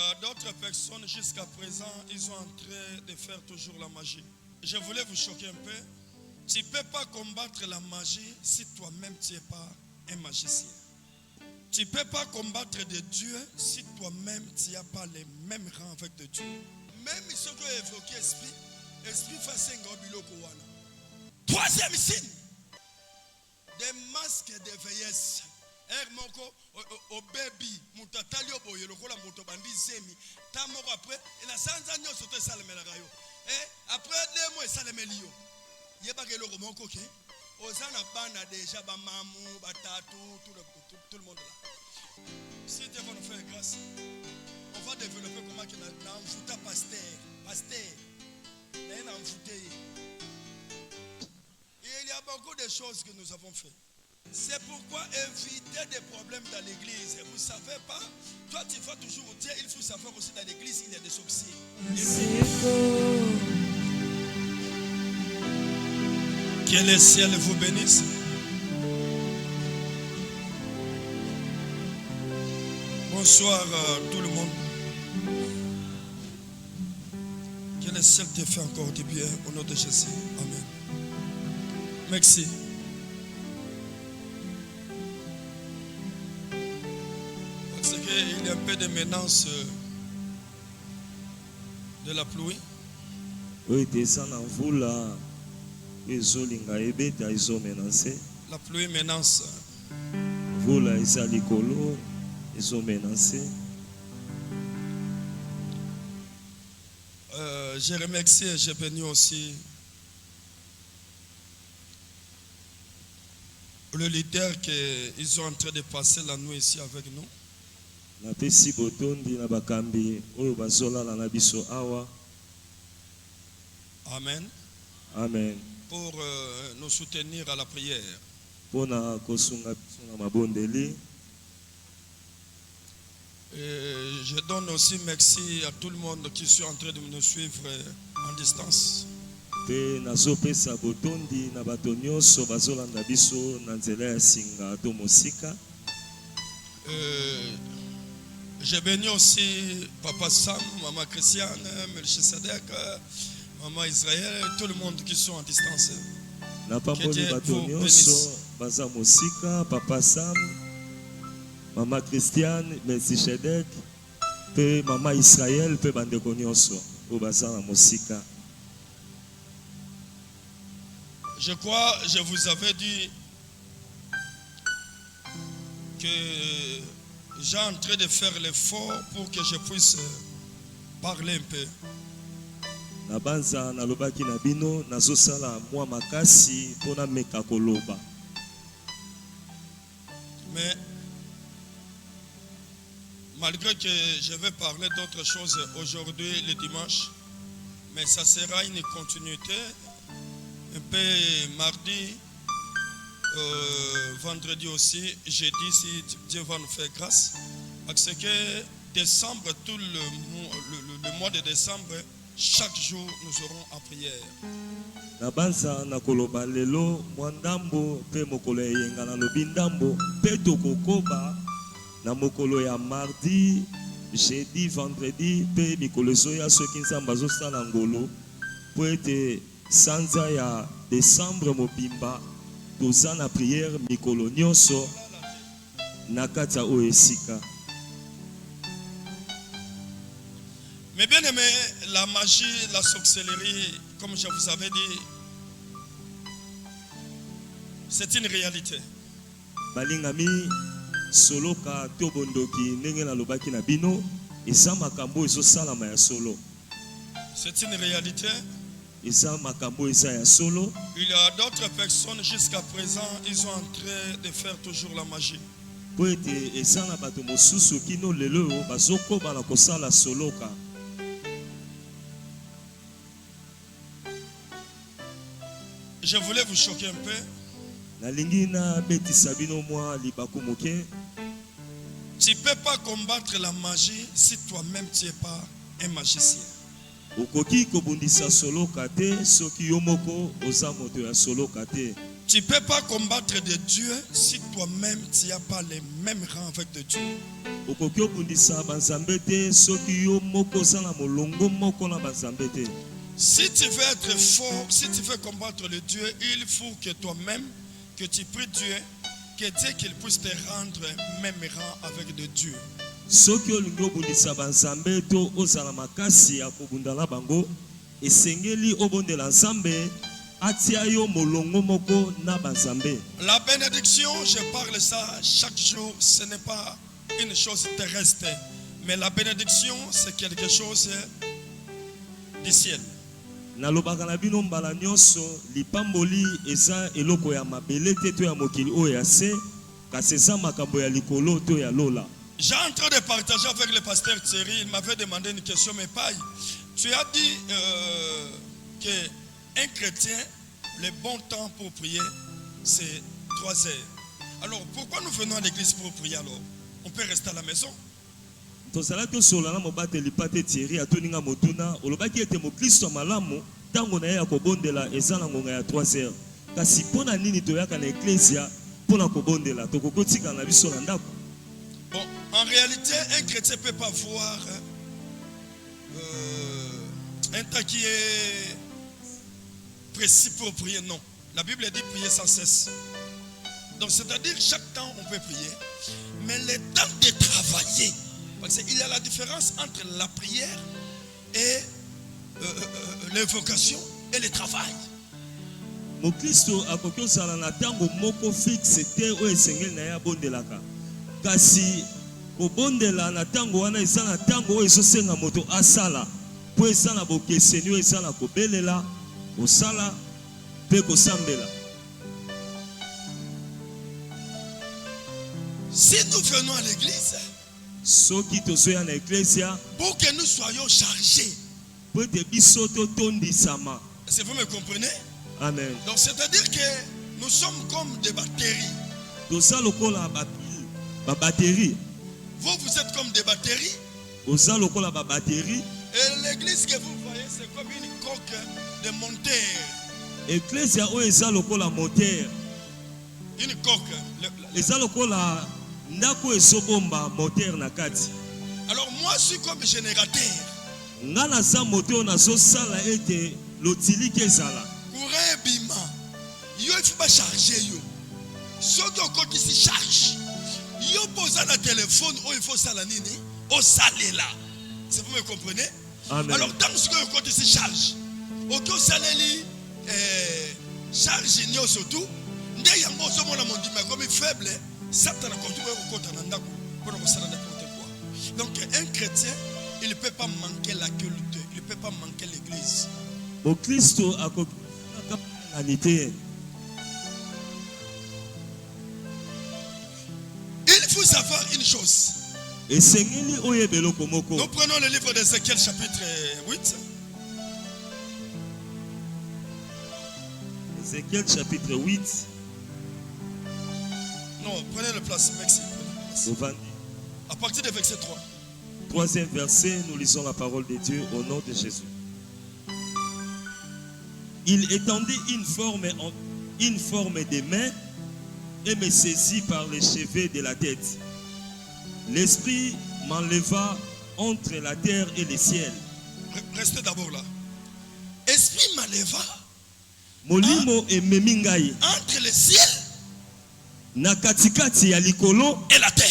a d'autres personnes jusqu'à présent, ils sont en train de faire toujours la magie. Je voulais vous choquer un peu. Tu ne peux pas combattre la magie si toi-même tu n'es pas un magicien. Tu ne peux pas combattre de Dieu si toi-même tu n'as pas les mêmes rangs avec de Dieu. Même ce que évoqué esprit face à troisième signe, des masques de vieillesse. Moko o baby mutatali oboye lokola moto bandi zemi tamoko après na sanza nyoso to salemela kayo après 2 mois salemeli yo yeba ke loko moko ke ozana bana déjà ba mamu batatu tout le monde là. Si Dieu va nous faire grâce, on va développer comment que na mfuta pasteur na mfuta. Il y a beaucoup de choses que nous avons fait. C'est pourquoi éviter des problèmes dans l'église. Vous ne savez pas, toi tu vas toujours dire, il faut savoir aussi dans l'église, il y a des sorciers. Que le ciel vous bénisse. Bonsoir à tout le monde. Que le ciel te fait encore du bien au nom de Jésus. Amen. Merci. Il y a un peu de menace de la pluie. Oui, descend en vous là. La pluie menace. Vous là, ils ont menacé. Je remercie et je bénis aussi le leader qu'ils sont en train de passer la nuit ici avec nous. Amen. Amen. Pour nous soutenir à la prière. Et je donne aussi merci à tout le monde qui sont en train de nous suivre en distance. Je bénis aussi Papa Sam, Maman Christiane, Melchisedek, Maman Israël, tout le monde qui sont en distance. Que Dieu vous bénisse. Papa Sam, Maman Christiane, Melchisedek, Maman Israël, Bandeko Nyonso, Obasa Mosika. Je crois, je vous avais dit que j'ai en train de faire l'effort pour que je puisse parler un peu. Mais malgré que je vais parler d'autres choses aujourd'hui, le dimanche, mais ça sera une continuité, un peu mardi, vendredi aussi, jeudi, si Dieu va nous faire grâce. Parce que décembre, tout le mois de décembre, chaque jour, nous serons en prière. Nabanza nakoloba lelo mwandambo pe mokolo yenga na lobindambo pe tokokoba na mokolo ya mardi, jeudi, vendredi pe mikolo zoya soki nzamba zo sala ngolo po ete sanza ya décembre mobimba toza na prière mikolo nyonso na kati ya oesika. Mais bien aimé, la magie, la sorcellerie, comme je vous avais dit, c'est une réalité. Balingami soloka tobondoki ndenge na lobaki na bino eza makambo ezo salama ya solo. C'est une réalité. Eza makambo eza ya solo. Il y a d'autres personnes jusqu'à présent, ils sont en train de faire toujours la magie. Po ete eza na bato mosusu kino lelo bazokoba na kosala soloka. Je voulais vous choquer un peu. Tu ne peux pas combattre la magie si toi-même tu n'es pas un magicien. Tu ne peux pas combattre de Dieu si toi-même tu n'as pas les mêmes rangs avec de Dieu. Si tu veux être fort, si tu veux combattre le Dieu, il faut que toi-même, que tu pries Dieu, que Dieu qu'il puisse te rendre même rang avec de Dieu. La bénédiction, je parle ça chaque jour, ce n'est pas une chose terrestre, mais la bénédiction, c'est quelque chose du ciel. Nalobaka na bino mbala nyonso lipamboli eza eloko ya mabele te to ya mokili oyo ya se kasi eza makambo ya likolo to ya lola. J'ai en train de partager avec le pasteur Thierry, il m'avait demandé une question, mais pas. Tu as dit qu'un chrétien, le bon temps pour prier, c'est 3 heures. Alors pourquoi nous venons à l'église pour prier alors? On peut rester à la maison. Tosala to solana mobateli pate Thierry atoninga motuna olobaki ete mokristo malamu tango na ya kobondela ezana ngonga ya 3 heures kasi pona nini toyaka na eklesia pona kobondela tokokotika na biso na ndako. Bon, en réalité un chrétien peut pas voir un temps qui est précis pour prier, non. La Bible dit prier sans cesse. Donc c'est-à-dire chaque temps on peut prier, mais le temps de travailler. Parce qu'il y a la différence entre la prière et l'invocation et le travail. Mokristo akoki osala na tango moko fixe te o esengeli na ya bondelaka. Kasi kobondela na tango wana eza na tango o ezosenga moto asala po eza na bokeseni o eza na kobelela kosala pe kosambela. Si nous venons à l'église, pour que nous soyons chargés. Est-ce que vous me comprenez? Amen. Donc c'est-à-dire que nous sommes comme des batteries. Vous, vous êtes comme des batteries. Et l'église que vous voyez, c'est comme une coque de moteur. Une coque. Alors moi je suis comme générateur. Courant bima. Yo il faut pas charger yo. Ceux qui se charge. Yo pose un téléphone ou il faut ça la nini. Au salé là. Si vous me comprenez? Amen. Alors tant que tu se charge. Auto salé charge nyo surtout. Ndé yango so mona mondima comme faible. Satan a continué au côté de pour n'importe quoi. Donc un chrétien, il ne peut pas manquer la culte, il ne peut pas manquer l'église. Au Christ il faut savoir une chose. Nous prenons le livre d'Ézéchiel chapitre 8. Ézéchiel chapitre 8. Non, prenez le place, merci. À partir du verset 3. 3e verset, nous lisons la parole de Dieu au nom de Jésus. Il étendit une forme des mains et me saisit par les cheveux de la tête. L'esprit m'enleva entre la terre et le ciel. Restez d'abord là. Esprit m'enleva Molimo et memingai entre le ciel na katikati ya likolo et la terre.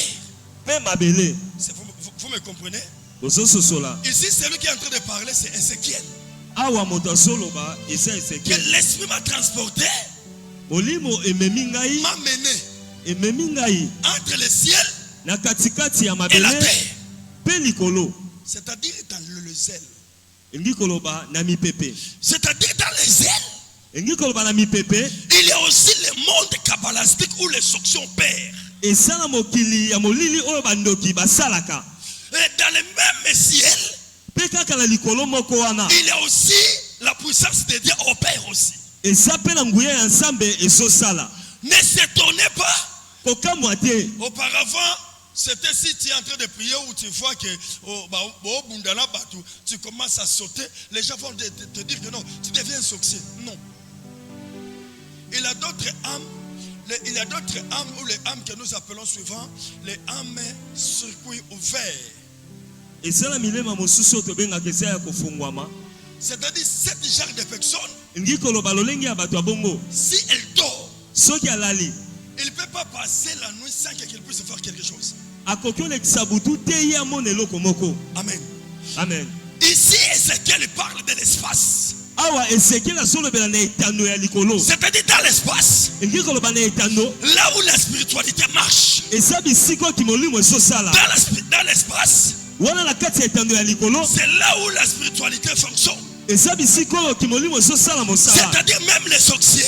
Vous me comprenez? Ici, celui qui est en train de parler, c'est Ézéchiel. Que l'esprit m'a transporté, m'a mené entre le ciel et la terre. C'est-à-dire dans le zèle. C'est-à-dire dans les ailes. Il y a aussi le monde kabbalistique où les sections opèrent. Et dans le même ciel, il y a aussi la puissance de Dieu opère aussi. Ne s'étonnez pas. Auparavant, c'était si tu es en train de prier ou tu vois que tu commences à sauter, les gens vont te dire que non, tu deviens un succès. Non. Il y a d'autres âmes. Il y a d'autres âmes ou les âmes que nous appelons souvent les âmes circuit ouvert. Et ça la milema mosusu to benga kesa ya kufungwama. C'est-à-dire cette genre de personne, ngikolo balolengi ya bato bongo. Si elle dort, soki alali, il ne peut pas passer la nuit sans qu'il puisse faire quelque chose. Akokyo le kisabutu te ya monelo komoko. Amen. Amen. Ici, Ézéchiel parle de l'espace. C'est-à-dire dans l'espace, là où la spiritualité marche. Dans l'espace, c'est là où la spiritualité fonctionne. C'est-à-dire même les sorciers,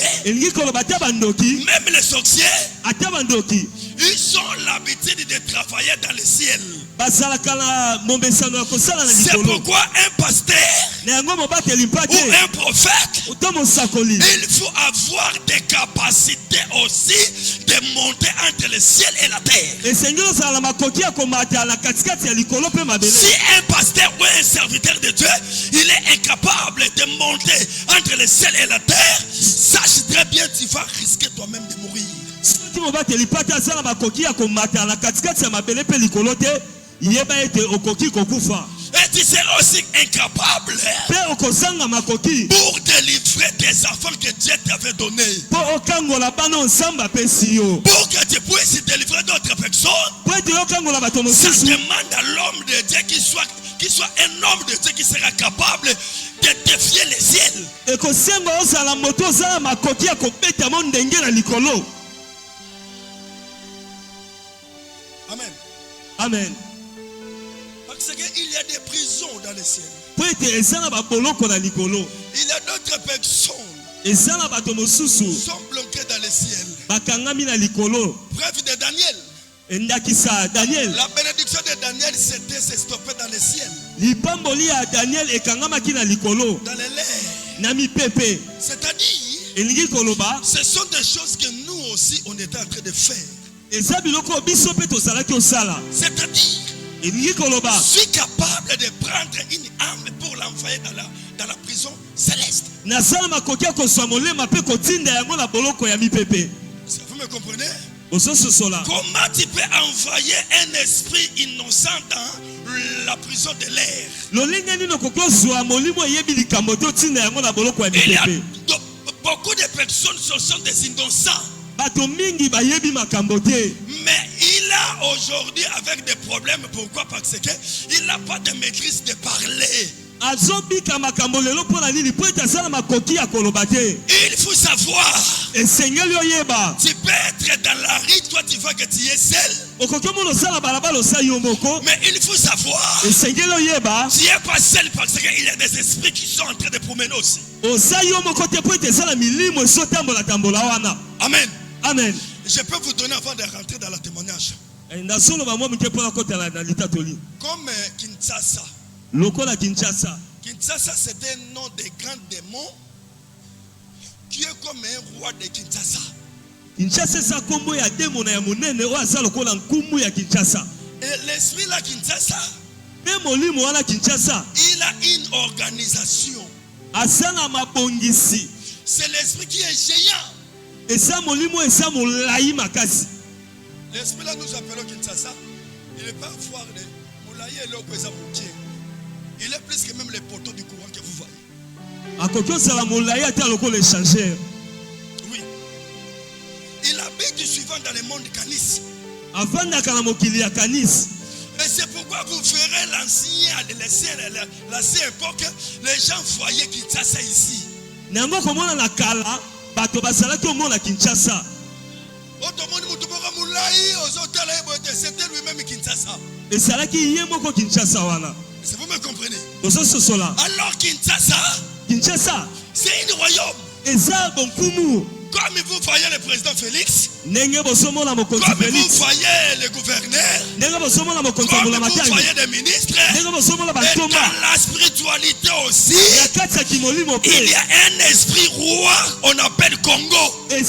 ils ont l'habitude de travailler dans le ciel. C'est pourquoi un pasteur ou un prophète, il faut avoir des capacités aussi de monter entre le ciel et la terre. Si un pasteur ou un serviteur de Dieu, il est incapable de monter entre le ciel et la terre, sache très bien tu vas risquer toi-même de mourir. Et tu seras aussi incapable pour délivrer des enfants que Dieu t'avait donnés. Pour que tu puisses délivrer d'autres personnes, ça demande à l'homme de Dieu qu'il soit un homme de Dieu qui sera capable de défier les ciels. Amen. Amen. Parce qu'il y a des prisons dans le ciel. Il y a d'autres personnes qui sont bloquées dans le ciel. Bref, de Daniel. La bénédiction de Daniel s'est stoppée dans le ciel. Dans les lairs. C'est-à-dire, ce sont des choses que nous aussi on était en train de faire. C'est-à-dire, je suis capable de prendre une âme pour l'envoyer dans la prison céleste. Vous me comprenez? Comment tu peux envoyer un esprit innocent dans la prison de l'air? Il y a beaucoup de personnes, ce sont des innocents. Mais il a aujourd'hui avec des problèmes. Pourquoi? Parce qu'il n'a pas de maîtrise de parler. Il faut savoir. Tu peux être dans la rue, toi tu vois que tu es seul. Mais il faut savoir. Tu n'es pas seul parce qu'il y a des esprits qui sont en train de promener aussi. Amen. Amen. Je peux vous donner avant de rentrer dans le témoignage. Comme Kinshasa. Kinshasa, c'est un nom de grand démon qui est comme un roi de Kinshasa. Et l'esprit là, Kinshasa, il a une organisation. C'est l'esprit qui est géant. L'esprit là, nous appelons Kinshasa. Il n'est pas voir les moulaïs et l'eau. Il est plus que même les poteaux du courant que vous voyez. Oui. Il habite suivant dans le monde Canis. Et c'est pourquoi vous verrez l'ancienne époque, les gens voyaient Kinshasa ici. C'était lui-même Kinshasa. Si vous me comprenez. Alors Kinshasa, c'est un royaume. Comme vous voyez le président Félix, comme vous voyez le gouverneur, comme vous voyez les ministres, et dans la spiritualité aussi, il y a un esprit roi, on appelle Congo. Et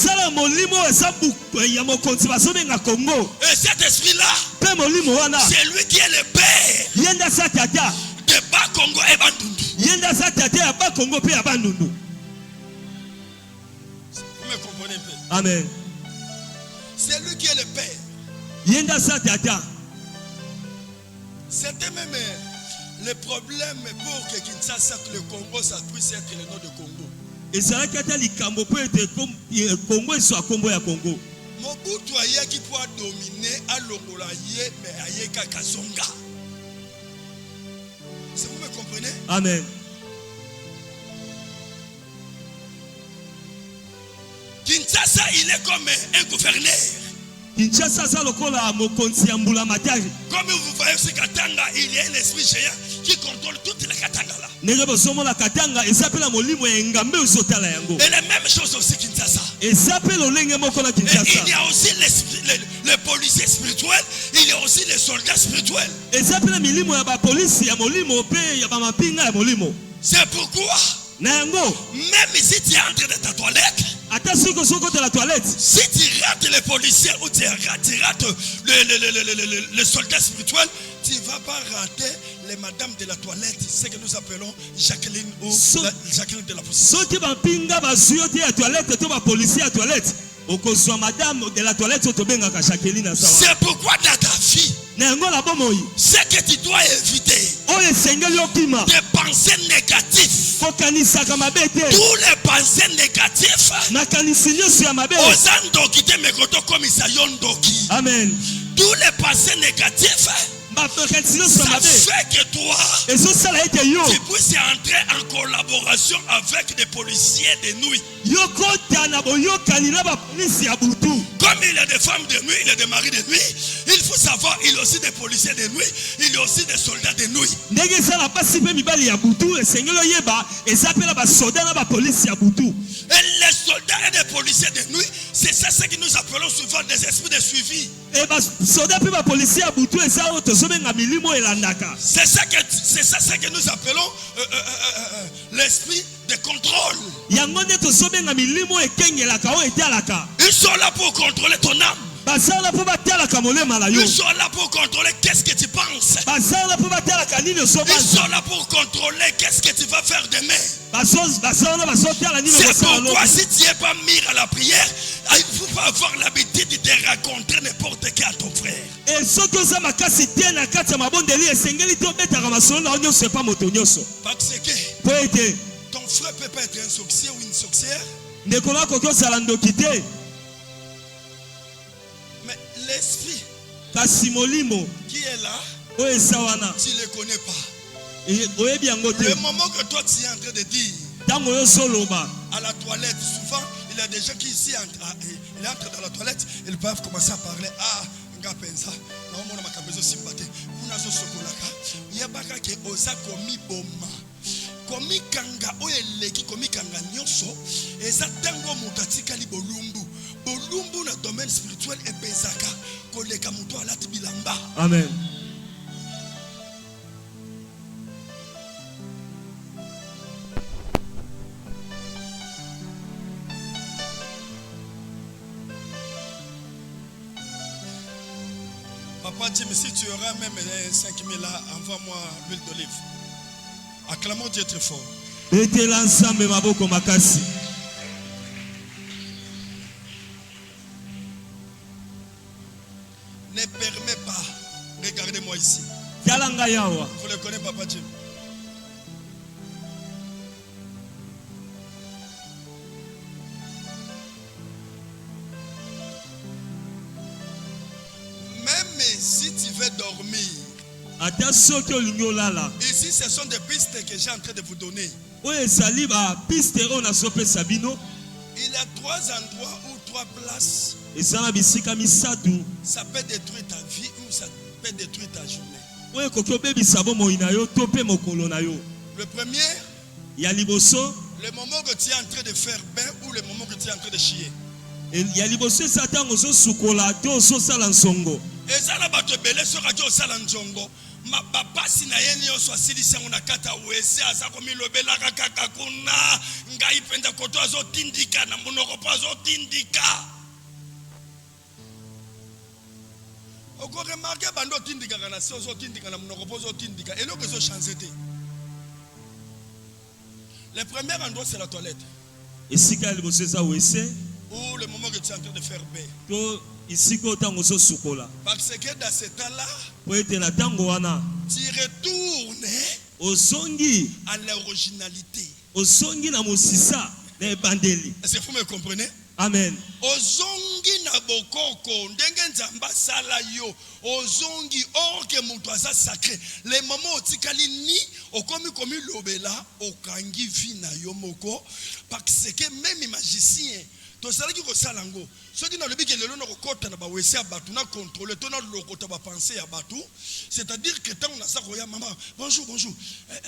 cet esprit-là, c'est lui qui est le père de Bas-Congo et Bandundu. Vous me comprenez? Amen. C'est lui qui est le Père. Yenda sa tata. C'était même le problème pour que Kinshasa, que le Congo, ça puisse être le nom de Congo. Et ça a été le peut être Congo et soit Congo ya Congo. Mobutu aye qui peut dominer à l'Ongola mais aye kakazonga. Est-ce que vous me comprenez? Amen. Kinshasa, il est comme un gouverneur. Kinshasa, ça lokola mokonzi ya mbula matari. Comme vous voyez ce Katanga, il y a un esprit géant qui contrôle toutes les Katanga là. Nega somo la Katanga, et s'appelle molimo ya ngambe uzotala yango. Et la même chose aussi Kinshasa. Et s'appelle olenge moko na Kinshasa. Et il y a aussi les policiers spirituels, il y a aussi les soldats spirituels. Et s'appelle milimo ya ba police ya molimo pe ya ba mapinga ya molimo. C'est pourquoi Na yango, même si tu entres dans ta toilette, ata siko soko de la toilette. si tu rates les policiers ou tu rates les soldats spirituels, tu ne vas pas rater les madames de la toilette, ce que nous appelons Jacqueline ou Jacqueline de la police. Soki ba pinga ba suyote ya toilette to ba policier ya toilette. Okozwa madame de la toilette to benga ka Jacqueline na sawa. C'est pourquoi dans ta vie, Na yango la bomoi. ce que tu dois éviter, Oye sengeli okima. des pensées négatives. Kokanisa ka mabete. Tous les pensées négatives. Makanisi nyonso ya mabe. Ozandoki te mekoto komisa yondoki. Amen. Tous les pensées négatives. Makanisi nyonso ya Ça mabe. fait que toi, Ezosala ete yo. tu puisses entrer en collaboration avec des policiers de nuit. Yokota na boyokani na ba police ya butu. Comme il y a des femmes de nuit, il y a des maris de nuit, il faut savoir, il y a aussi des policiers de nuit, il y a aussi des soldats de nuit. Ndenge sala pasi pe mibali ya butu esengelo yeba ezapela ba soda na ba police ya butu. Et les soldats et les policiers de nuit, c'est ça ce que nous appelons souvent des esprits de suivi. Et ba soda pe ba police ya butu eza oto sobenga milimo elandaka. C'est ça ce que nous appelons l'esprit de contrôle. Yango nde to sobenga milimo ekengelaka o etalaka. Ils sont là pour contrôler ton âme. Basala po batalaka molema la yo. Ils sont là pour contrôler qu'est-ce que tu penses. Basala po batalaka nini Ils sobanza. sont là pour contrôler qu'est-ce que tu vas faire demain. Basala basotala nini C'est basala lo. pourquoi si tu n'es pas mis à la prière, il ne faut pas avoir l'habitude de raconter n'importe qui à ton frère. Et soki oza makasi te na kati ya mabondeli esengeli te obetaka masolo na yo nyonso epa moto nyonso. Parce que Po ete ton frère peut pas être un sorcier ou une sorcière, ndeko na koki ozala ndoki te. mais l'esprit Kasi molimo qui est là, oyo eza wana tu ne le connais pas. oyebi yango te. Le moment que toi tu es en train de dire Ntango oyo ozoloba à la toilette, souvent il y a des gens qui ici ils entrent dans la toilette, ils peuvent commencer à parler. Ah, ngapenza, na omona makabezo simbate. Unazo sokolaka. Yebaka ke oza komi boma. Komi kanga oyeleki komi kanga nyonso, eza tango mutatika li bolumbu. Bolumbu na domaine spirituel epezaka koleka muto alati bilamba. Amen. Papa dit, mais si tu auras même 5000 là, envoie-moi l'huile d'olive. Acclamons Dieu très fort. Betela nsambe maboko makasi. Ne permets pas. Regardez-moi ici. Talanga yawa. Vous le connaissez, Papa Jim? Même si tu veux dormir, Ata soki olingi olala. ici ce sont des pistes que j'ai en train de vous donner. Oyo ezali ba piste oyo nazopesa bino. Il y a 3 endroits ou 3 places. Eza na bisika misatu. Ça peut détruire ta vie ou ça peut détruire ta journée. Oyo ekoki obebisa bomoi na yo to mpe mokolo na yo. Le premier, Ya liboso, le moment que tu es en train de faire bain ou le moment que tu es en train de chier. ya liboso eza ntango ozosukola te ozosala nsongo. Ezala bato ebele soki ati osala nzongo bapasi na ye nyonso asilisi yango na kati ya wese aza komilobelaka kaka kuna ngai mpenza koto azotindika na monoko mpo azotindika. okoremarke bando otindikaka na se ozotindika na monoko mpo ozotindika eloko ezochange te. Le premier endroit c'est la toilette. Esika ya liboso eza wese. Ou le moment que tu es en train de faire B. To isiko tango so sukola. Parce que dans ce temps-là, Po ete na tango wana tu retournes osongi à l'originalité. osongi na musisa na ebandeli. Est-ce que vous me comprenez? Amen. Ozongi na bokoko ndenge nzamba sala yo ozongi orke mutu aza sacré le moment otikali ni okomi komi lobela okangi vi na yo moko parce que même magicien tosalaki kosala ngo soki na lobi ke lelo na kokota na bawese ya bato na contrôler to na lokota ba pensée ya bato, c'est-à-dire que tant on a ça koya maman bonjour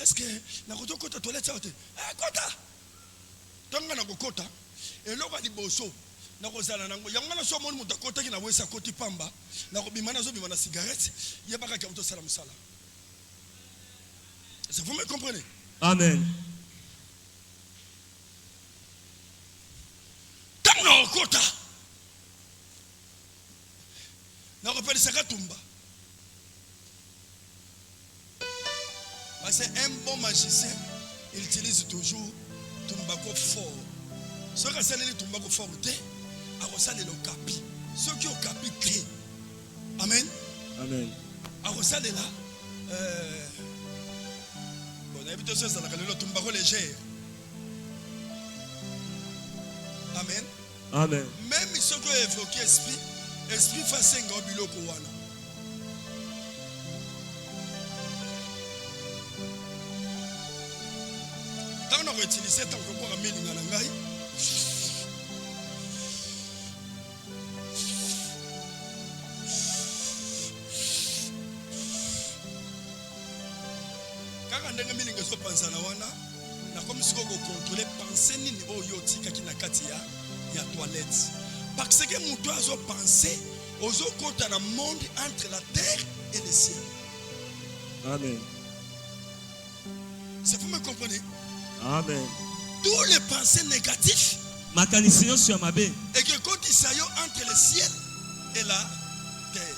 est-ce que na kota toilette ça kota tonga na kokota eloko liboso na kozala nango yango na so moni mutu akotaki na wesa koti pamba na kobima na zobima na cigarette yebaka ka utosala musala. Ça vous me comprenez? Amen. Tant na okota na repère ça katumba. Parce qu'un bon magicien il utilise toujours tumbako fort. Ce qui est le tumbako fort, c'est le capi. Ce qui est au capi clé. Amen. Amen. Arosal est là. Bon, on a évité ça, le tumbako léger. Amen. Amen. Même ce qui est évoqué esprit face à un gobilo kowana. Tant on a utilisé tant qu'on a mis l'angai. Quand on a mis l'angai sur Panzana wana, na comme si on contrôler penser ni au yotika qui na katia ya toilette. Parce que mon doigt a pensé aux autres côtés dans le monde entre la terre et le ciel. Amen. Ça vous me comprenez? Amen. Tous les pensées négatives Makanisiyo sur ma bé. et que quand il s'agit entre le ciel et la terre.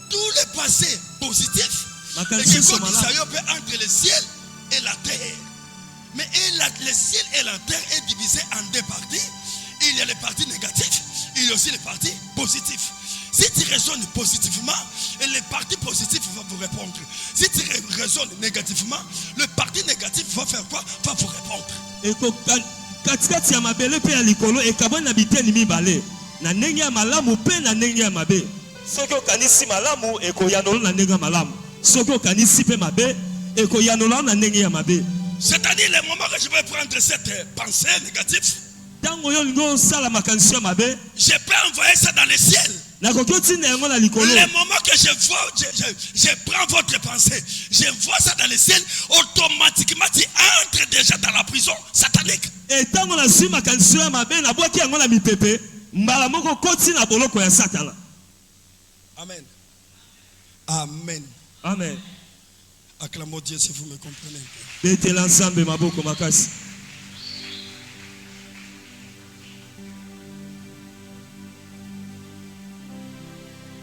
Tous les pensées positifs et que quand il s'agit entre le ciel et la terre. Mais le ciel et la terre est divisé en deux parties. Il y a les parties négatives, il y a aussi les parties positives. Si tu raisonnes positivement, les parties positives vont vous répondre. Si tu raisonnes négativement, le parti négatif va faire quoi? Va vous répondre. Et katikati ya mabele pe ya likolo ekabona biteni mibale. Na ndenge ya malamu pe na ndenge ya mabe. Soki okanisi malamu ekoyanola na ndenge ya malamu. Soki okanisi pe mabe ekoyanola na ndenge ya mabe. C'est-à-dire le moment que je vais prendre cette pensée négative, je peux envoyer ça dans le ciel. Le moment que je prends votre pensée, je vois ça dans le ciel, automatiquement tu entres déjà dans la prison satanique. Amen. Amen. Amen. Acclamons Dieu si vous me comprenez.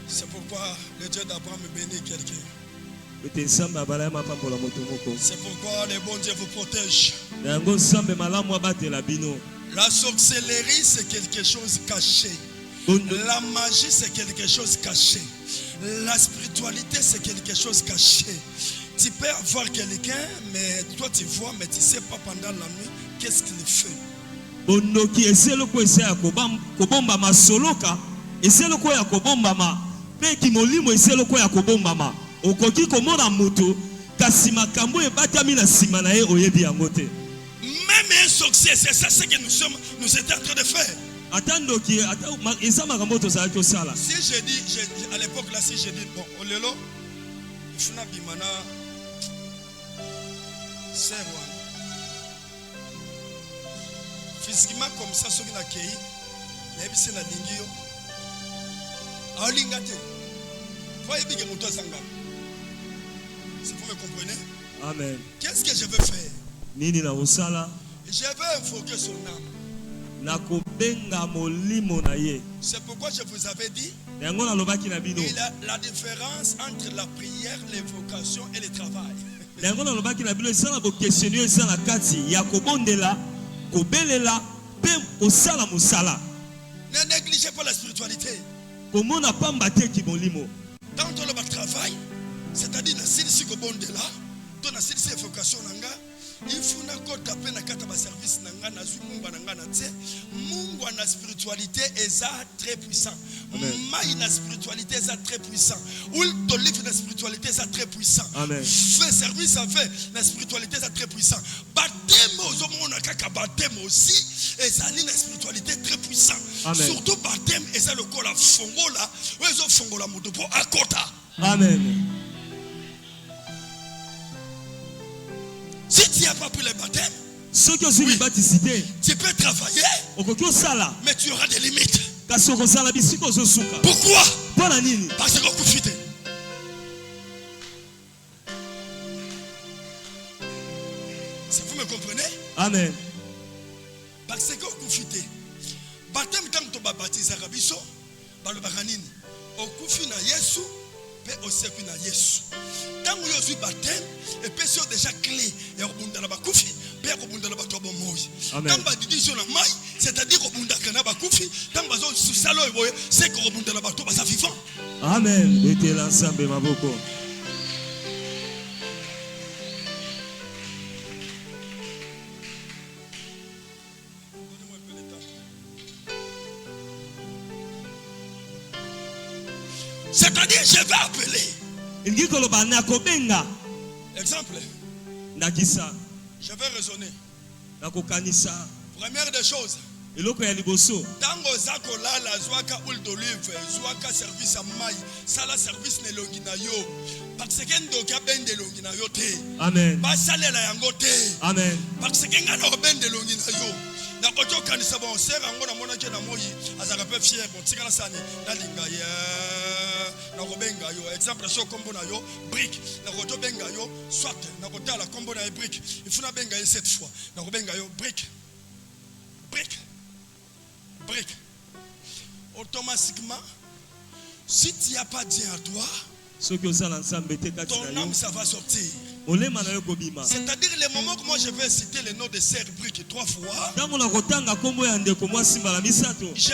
C'est pourquoi le Dieu d'Abraham bénit quelqu'un. C'est pourquoi le bon Dieu vous protège. La sorcellerie, c'est quelque chose caché. La magie, c'est quelque chose caché. La spiritualité, c'est quelque chose caché. Tu peux avoir quelqu'un, mais toi tu vois, mais tu ne sais pas pendant la nuit qu'est-ce qu'il fait. Même un sorcier, c'est ça ce que nous étions en train de faire. Si je dis, à l'époque là, si je dis, bon, Olelo, il faut bimana, c'est moi. Physiquement comme ça, ce qui n'a qu'à y, mais c'est la ligne. Alingate. Voyez bien que mon toit s'engage. Si vous me comprenez. Amen. Qu'est-ce que je veux faire? Nini na usala. Je veux invoquer son âme. C'est pourquoi je vous avais dit. Il y a la différence entre la prière, l'invocation et le travail. Ne négligez pas la spiritualité. Comment n'a pas mbatté qui bon limo? Dans ton travail, c'est-à-dire dans ce que bon de là, dans cette évocation nanga, il faut na taper na kata ba service nanga na zumunga nanga na tse. Mungu na spiritualité est très puissant. Mai na spiritualité est très puissant. Ou ton livre na spiritualité est très puissant. Amen. Fait service à fait na spiritualité est très puissant. Baptême aux hommes na kaka baptême aussi et ça na spiritualité très puissant. Amen. Surtout baptême et ça le col la fongola, ou ils ont fongola moto pour akota. Amen. Si tu n'as pas pris le baptême, ceux qui ont suivi baptisité, tu peux travailler, mais tu auras des limites. Pourquoi? Parce qu'on profite. Ça vous me comprenez? Amen. Parce qu'on profite. Baptême tant que tu vas baptiser Rabiso, le baranine, au kufi na Yesu, et au seku na Yesu. Tant que vous avez baptême, et puis c'est déjà clé. Et au bout de la bakoufi, puis au bout de la batobo moïse. Tant que vous dites sur la maille, c'est-à-dire au bout de la bakoufi, tant que vous avez sous salon, c'est qu'au bout de la bateau, ça vivant. Amen. Mettez l'ensemble, ma boko. C'est-à-dire, je vais appeler. Exemple. Je vais raisonner. Première des choses. Tango zako la zwaka huile d'olive, zwaka service à maï, sala service ne longina yo. Parce que ndoka ben de longina yo te. Amen. Ba sale la yango te. Amen. Parce que ngana ben de longina yo. Na koto kanisa bon sera ngona mona ke na moyi azaka pe fier bon tikala sani na linga ya na kobenga yo exemple so kombo na yo brick na koto benga yo soit na kota la kombo na brick il faut na benga yo 7 fois na kobenga yo brick automatiquement si tu n'as pas dit à toi ton âme ça va sortir. C'est-à-dire les moments que moi je vais citer le nom de Sœur Brick 3 fois, je ne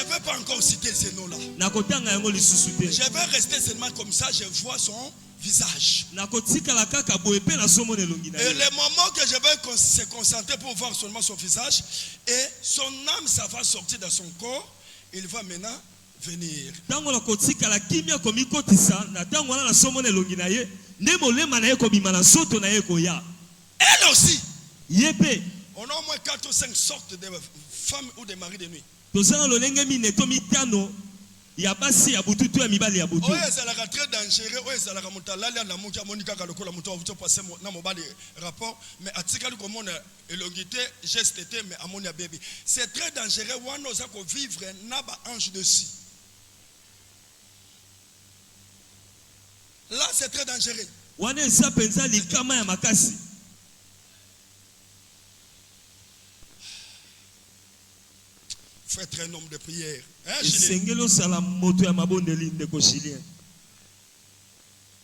vais pas encore citer ces noms-là. Je vais rester seulement comme ça, je vois son visage. Et le moment que je vais se concentrer pour voir seulement son visage, et son âme ça va sortir de son corps, il va maintenant venir. Elle aussi. On a au moins 4 ou 5 sortes de femmes ou de maris de nuit. Ya basi ya bututu ya mibali ya butu. Oye ezalaka très dangereux, oye ezalaka mutalali na muki amonika ka lokola muto avuto passer na mobali rapport mais atikali komona elongité geste té mais amonia bébé. C'est très dangereux wana ozako vivre na ba ange dessus. Là c'est très dangereux. Wana esa penza likama ya makasi. Faut être un homme de prière.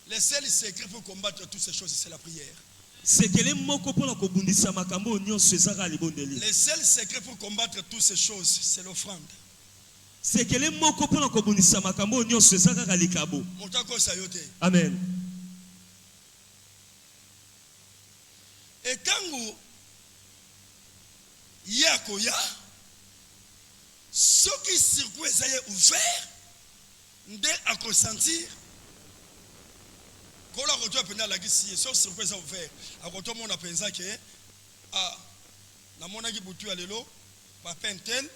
Les seuls secrets pour combattre toutes ces choses, c'est la prière. Les seuls secrets pour combattre toutes ces choses, c'est l'offrande. Amen. Et quand Yakoya, ceux qui circuit est ouvert, dès à consentir, quand la route est la guissier, ceux qui circuit est ouvert, à côté mon appensant que ah, na mona qui boutu à l'élo, pas pentel,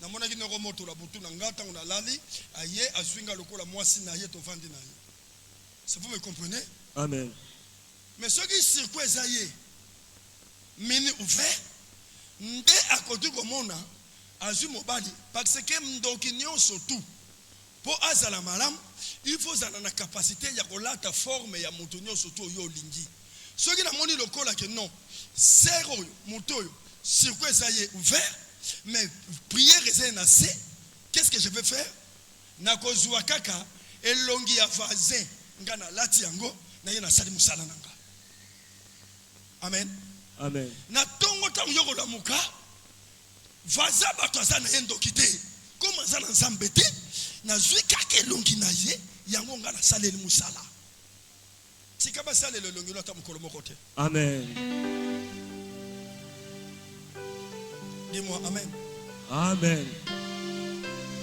na mona qui ne remonte la boutu n'angata on a lali, aïe à swinga le la moisi naïe to vendre naïe. Ça vous me comprenez? Amen. Mais ceux qui circuit est mini ouvert, dès à côté comme on a Azu mobali parce que mdokinyo surtout pour azala malam il faut la capacité ya kolata forme ya mutonyo surtout yo lingi ceux qui na moni lokola que non zéro mutoyo sur quoi ça y est ouvert mais prière est assez qu'est-ce que je vais faire na kozwa kaka elongi ya voisin ngana lati yango na yena sali musala nanga amen amen na tongo tango yoko la muka vaza batoza na yendo kité comme aza na nzambe te nazwi kaka elongi na ye yango nga nasaleli mosala tika basaleli elongi ata mokolo moko te. Amen. Dis-moi amen. Amen.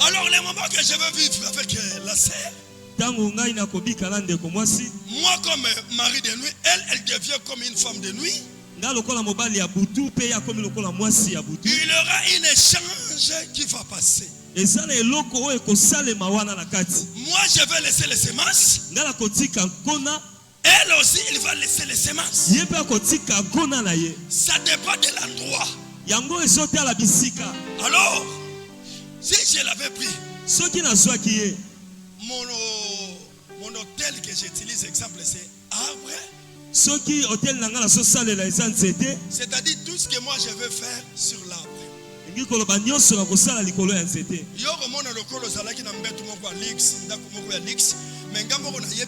Alors les moments que je veux vivre avec la sœur, moi comme mari de nuit, elle devient comme une femme de nuit. Il y aura un échange qui va passer. Moi je vais laisser les semences. Elle aussi il va laisser les semences. Ça dépend de l'endroit. Alors si je l'avais pris, mon hôtel que j'utilise, exemple, c'est arbre. C'est-à-dire tout ce que moi je veux faire sur l'arbre. Il y a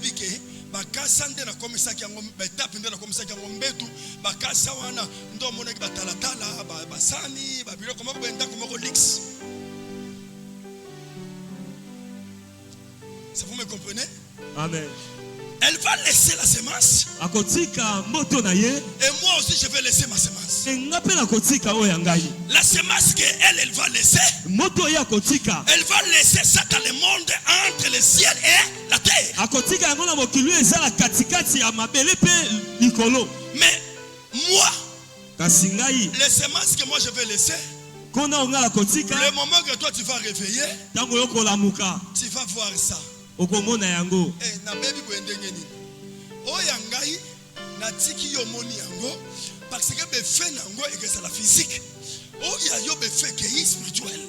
bakasande na komisaki yango betape nde na komisaki yango mbetu bakasa wana ndo mona ki batalatala basani babiloko moko benda ko lix. Ça vous me comprenez? Amen. Elle va laisser la semence. Et moi aussi je vais laisser ma semence. La semence qu'elle va laisser. Elle va laisser ça dans le monde entre le ciel et la terre. Mais moi, les semences que moi je vais laisser, le moment que toi tu vas réveiller, tu vas voir ça. Na baby boendengeni oyangai na tiki yo moni yango parce que be fait nango et que c'est la physique oya yo be fait que spirituel.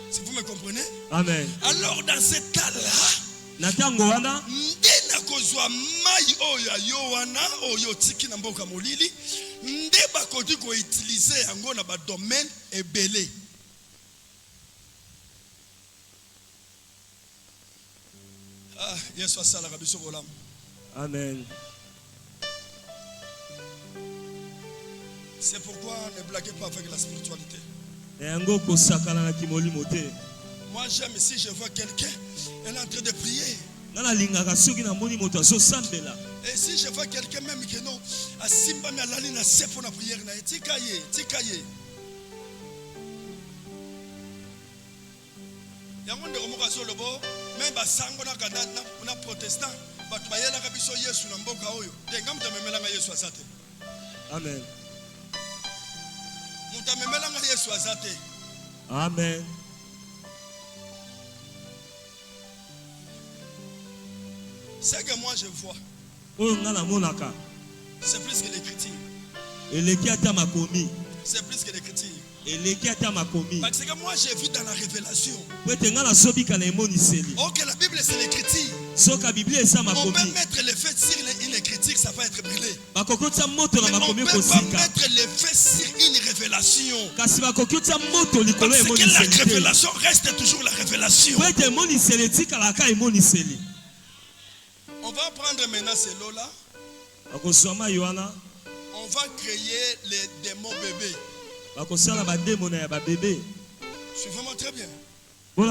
Si vous me comprenez? Amen. Alors dans cet cas-là ndena kozwa mai oya yo wana oyo tiki na mboka molili nde bakoti ko utiliser yango na ba domaine ebele. Ah, yes, amen. C'est pourquoi ne blaguez pas avec la spiritualité. Moi j'aime si je vois quelqu'un, elle est en train de prier. Et si je vois quelqu'un même qui non, à Simba mais la ligne c'est pour la prière na tikaye. Yangonde komoka solobo même basango na kana na protestant batu bayela ka biso Yesu na mboka oyo denga mutamemela nga Yesu azate. Amen. Mutamemela nga Yesu azate. Amen. Ce que moi je vois, c'est plus que l'écriture. C'est plus que l'écriture. Parce que moi j'ai vu dans la révélation. Ok, la Bible c'est l'écriture. On peut mettre les faits sur une écriture, ça va être brûlé. Mais on ne peut pas mettre les faits sur une révélation. Parce que la révélation reste toujours la révélation. On va prendre maintenant ces lots-là. On va créer les démons bébés. Suivez-moi très bien. On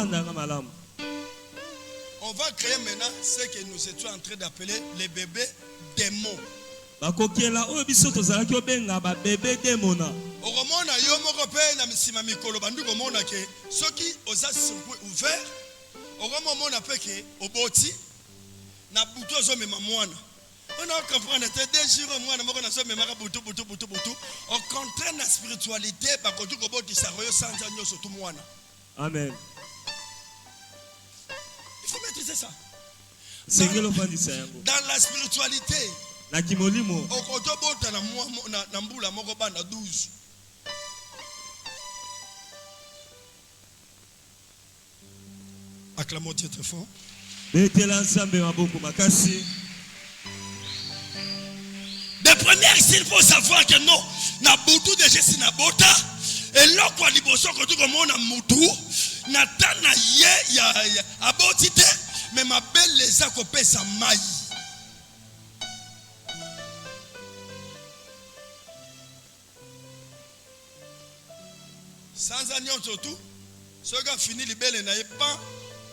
va créer maintenant ce que nous étions en train d'appeler les bébés démons. On a compris, au contraire, la spiritualité, amen. Il faut maîtriser ça. Dans la spiritualité, acclamons Dieu très fort. De première, il faut savoir que non, na boutou de Jésus na bota, et là quoi liboso que tout comme on a moutou, na tana ye ya abotite, mais ma belle les a copé sa maille. Sans agnon surtout, Ce gars fini libelle n'a pas.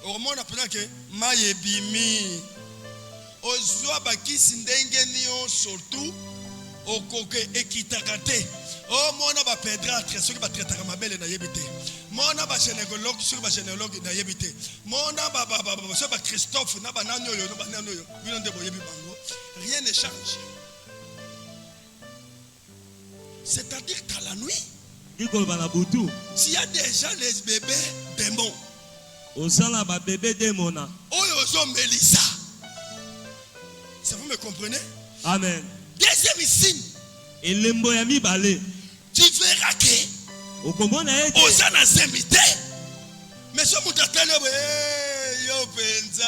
Hormone apprenant que maye bimi. Ozwa baki sindenge nion surtout au coque ekitakate. Oh mona ba pédratre ceux qui ba traiter ma belle na yebite. Mona ba gynécologue ceux ba gynécologue na yebite. Mona ba ceux ba Christophe na ba nanyo yo no ba nanyo yo. Bino ndebo yebi bango. Rien ne change. C'est-à-dire qu'à la nuit, il y a déjà les bébés démons. Bébé démona. Melissa. Ça vous me comprenez? Amen. Deuxième signe. Tu verras que Osana Zemite. Mais ce moutatele yo penza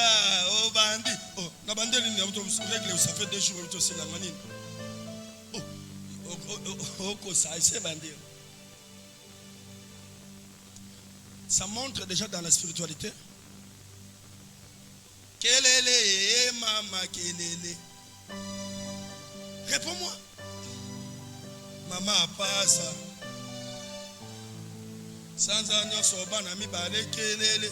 o bandi. Oh, na bandeli ni auto règle ça fait 2 jours auto c'est la manine. Ça montre déjà dans la spiritualité. Kelele, maman, kelele. Réponds-moi. Maman a pas ça. Sans agneau, soban, ami, balé, kelele.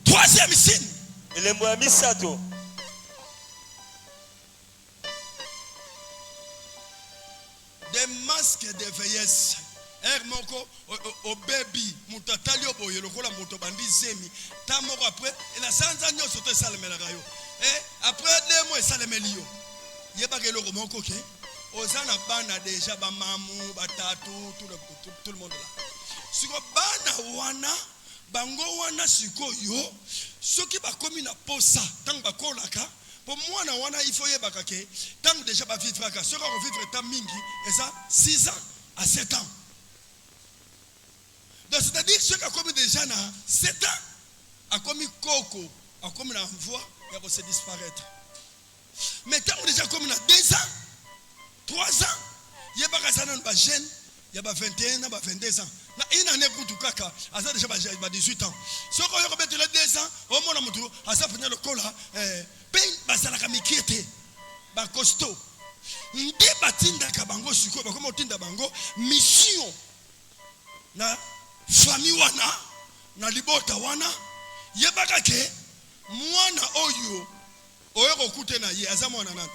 Troisième signe. Des masques de vieillesse. Moko au baby, mutatali oboye lokola moto bandi zemi. Tamoko après, et la sanza nyo sote salemela rayo. Et après 2 mois salemeli yo. Yeba ke loko moko ke. Ozana bana déjà ba mamu, ba tatu, tout le monde là. Siko bana wana bango wana sikoyo soki bakomi na posa tant bakolaka pour moi na wana il faut yebaka ke tant déjà ba vivre ka soki ko vivre tant mingi et ça 6 ans à 7 ans. Donc c'est-à-dire ceux qui a commis déjà na 7 ans a commis coco a commis la voix et va se disparaître. Mais tant déjà commis na 2 ans 3 ans yebaka ça na ba jeune il y a 21 ans 22 ans. Il en est pour tout caca, à ça déjà 18 ans. Ce qu'on a remettre les 2 ans, au moins à mon à ça prendre le cola, pain, basala kamikiete, ba costaud. Ndi batinda kabango suko, ba comme tinda bango, mission. Na famille wana, na libota wana, yebaka ke mwana oyo, oyo kokute na ye aza mwana nani.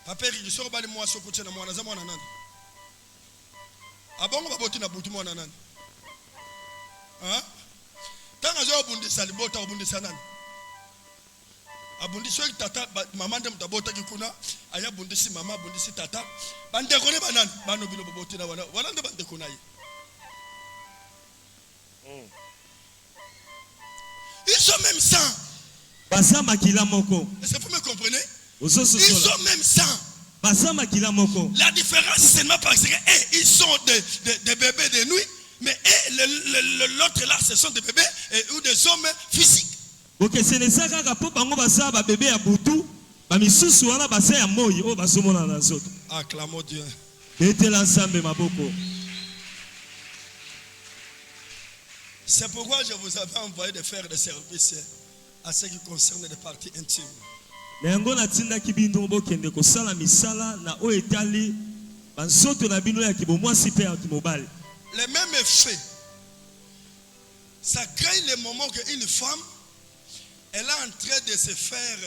Papa ri so ba le mwa so kokute na mwana aza mwana nani. Abongo baboti na butu mwana nani? Hein? Tanga zo bundisa libota bundisa nani? Abundisho tata mama ndem tabota kikuna aya bundisi mama bundisi tata bande kone banani bano bino baboti na wana ndo bande kona yi. Ils sont même 100. Basa makila moko. Est-ce que vous me comprenez? Ils sont même 100. La différence c'est seulement parce que ils sont des bébés de nuit, mais l'autre là ce sont des bébés ou des hommes physiques. Ok, c'est les sagas qui peuvent bango basa ba bébé à boutou, ba misusu wana basa ya moyi o basomona na nzoto. Acclamons Dieu. Mettez l'ensemble maboko. C'est pourquoi je vous avais envoyé de faire des services à ce qui concerne les parties intimes. Na yango na tinda kibindo bokende ko sala misala na o etali bansoto na bino ya kibomwa sipe ya mobile. Le même effet. Ça crée le moment qu'une femme elle est en train de se faire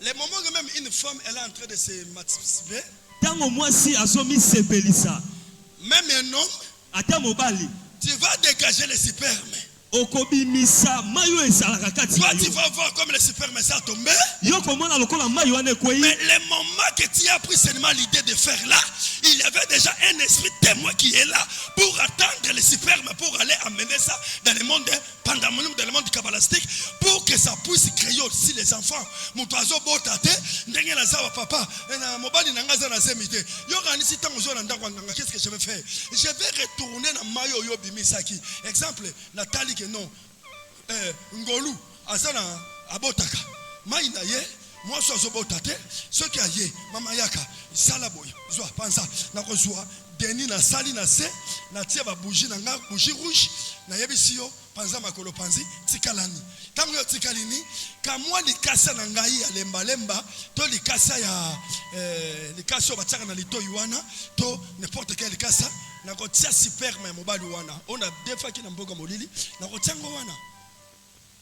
le moment que même une femme elle est en train de se masturber. Tango mwasi asomi sepelisa. Même un homme ata mobali. Tu vas dégager les spermes. Toi tu vas voir comme les spermes ça tombé. Mais le moment que tu as pris seulement l'idée de faire là, il y avait déjà un esprit témoin qui est là pour attendre les spermes, pour aller amener ça dans le monde pandamonium, dans le monde kabbalistique, pour que ça puisse créer aussi les enfants. Mon oiseau botate, ndenge na zawa papa, na mobali na ngaza na zemite. Yo kanisi tango zo na ndako nganga, qu'est-ce que je vais faire? Je vais retourner na mayo yo bimisaki. Exemple, Nathalie que non. Ngolu azana abotaka. Maina ye moi so botate, ce qui a ye mama yaka salaboy zo panza na kozwa teni na sali na se na tia ba bougie na nga bougie rouge na yebisi yo panza makolo panzi tikalani tango yo tikalini kamwa likasa na ngai ya lemba to likasa ya likasa bataka na lito yuana to n'importe quel likasa na ko tia superme mobali wana ona defa ki na mboka molili na ko tiango wana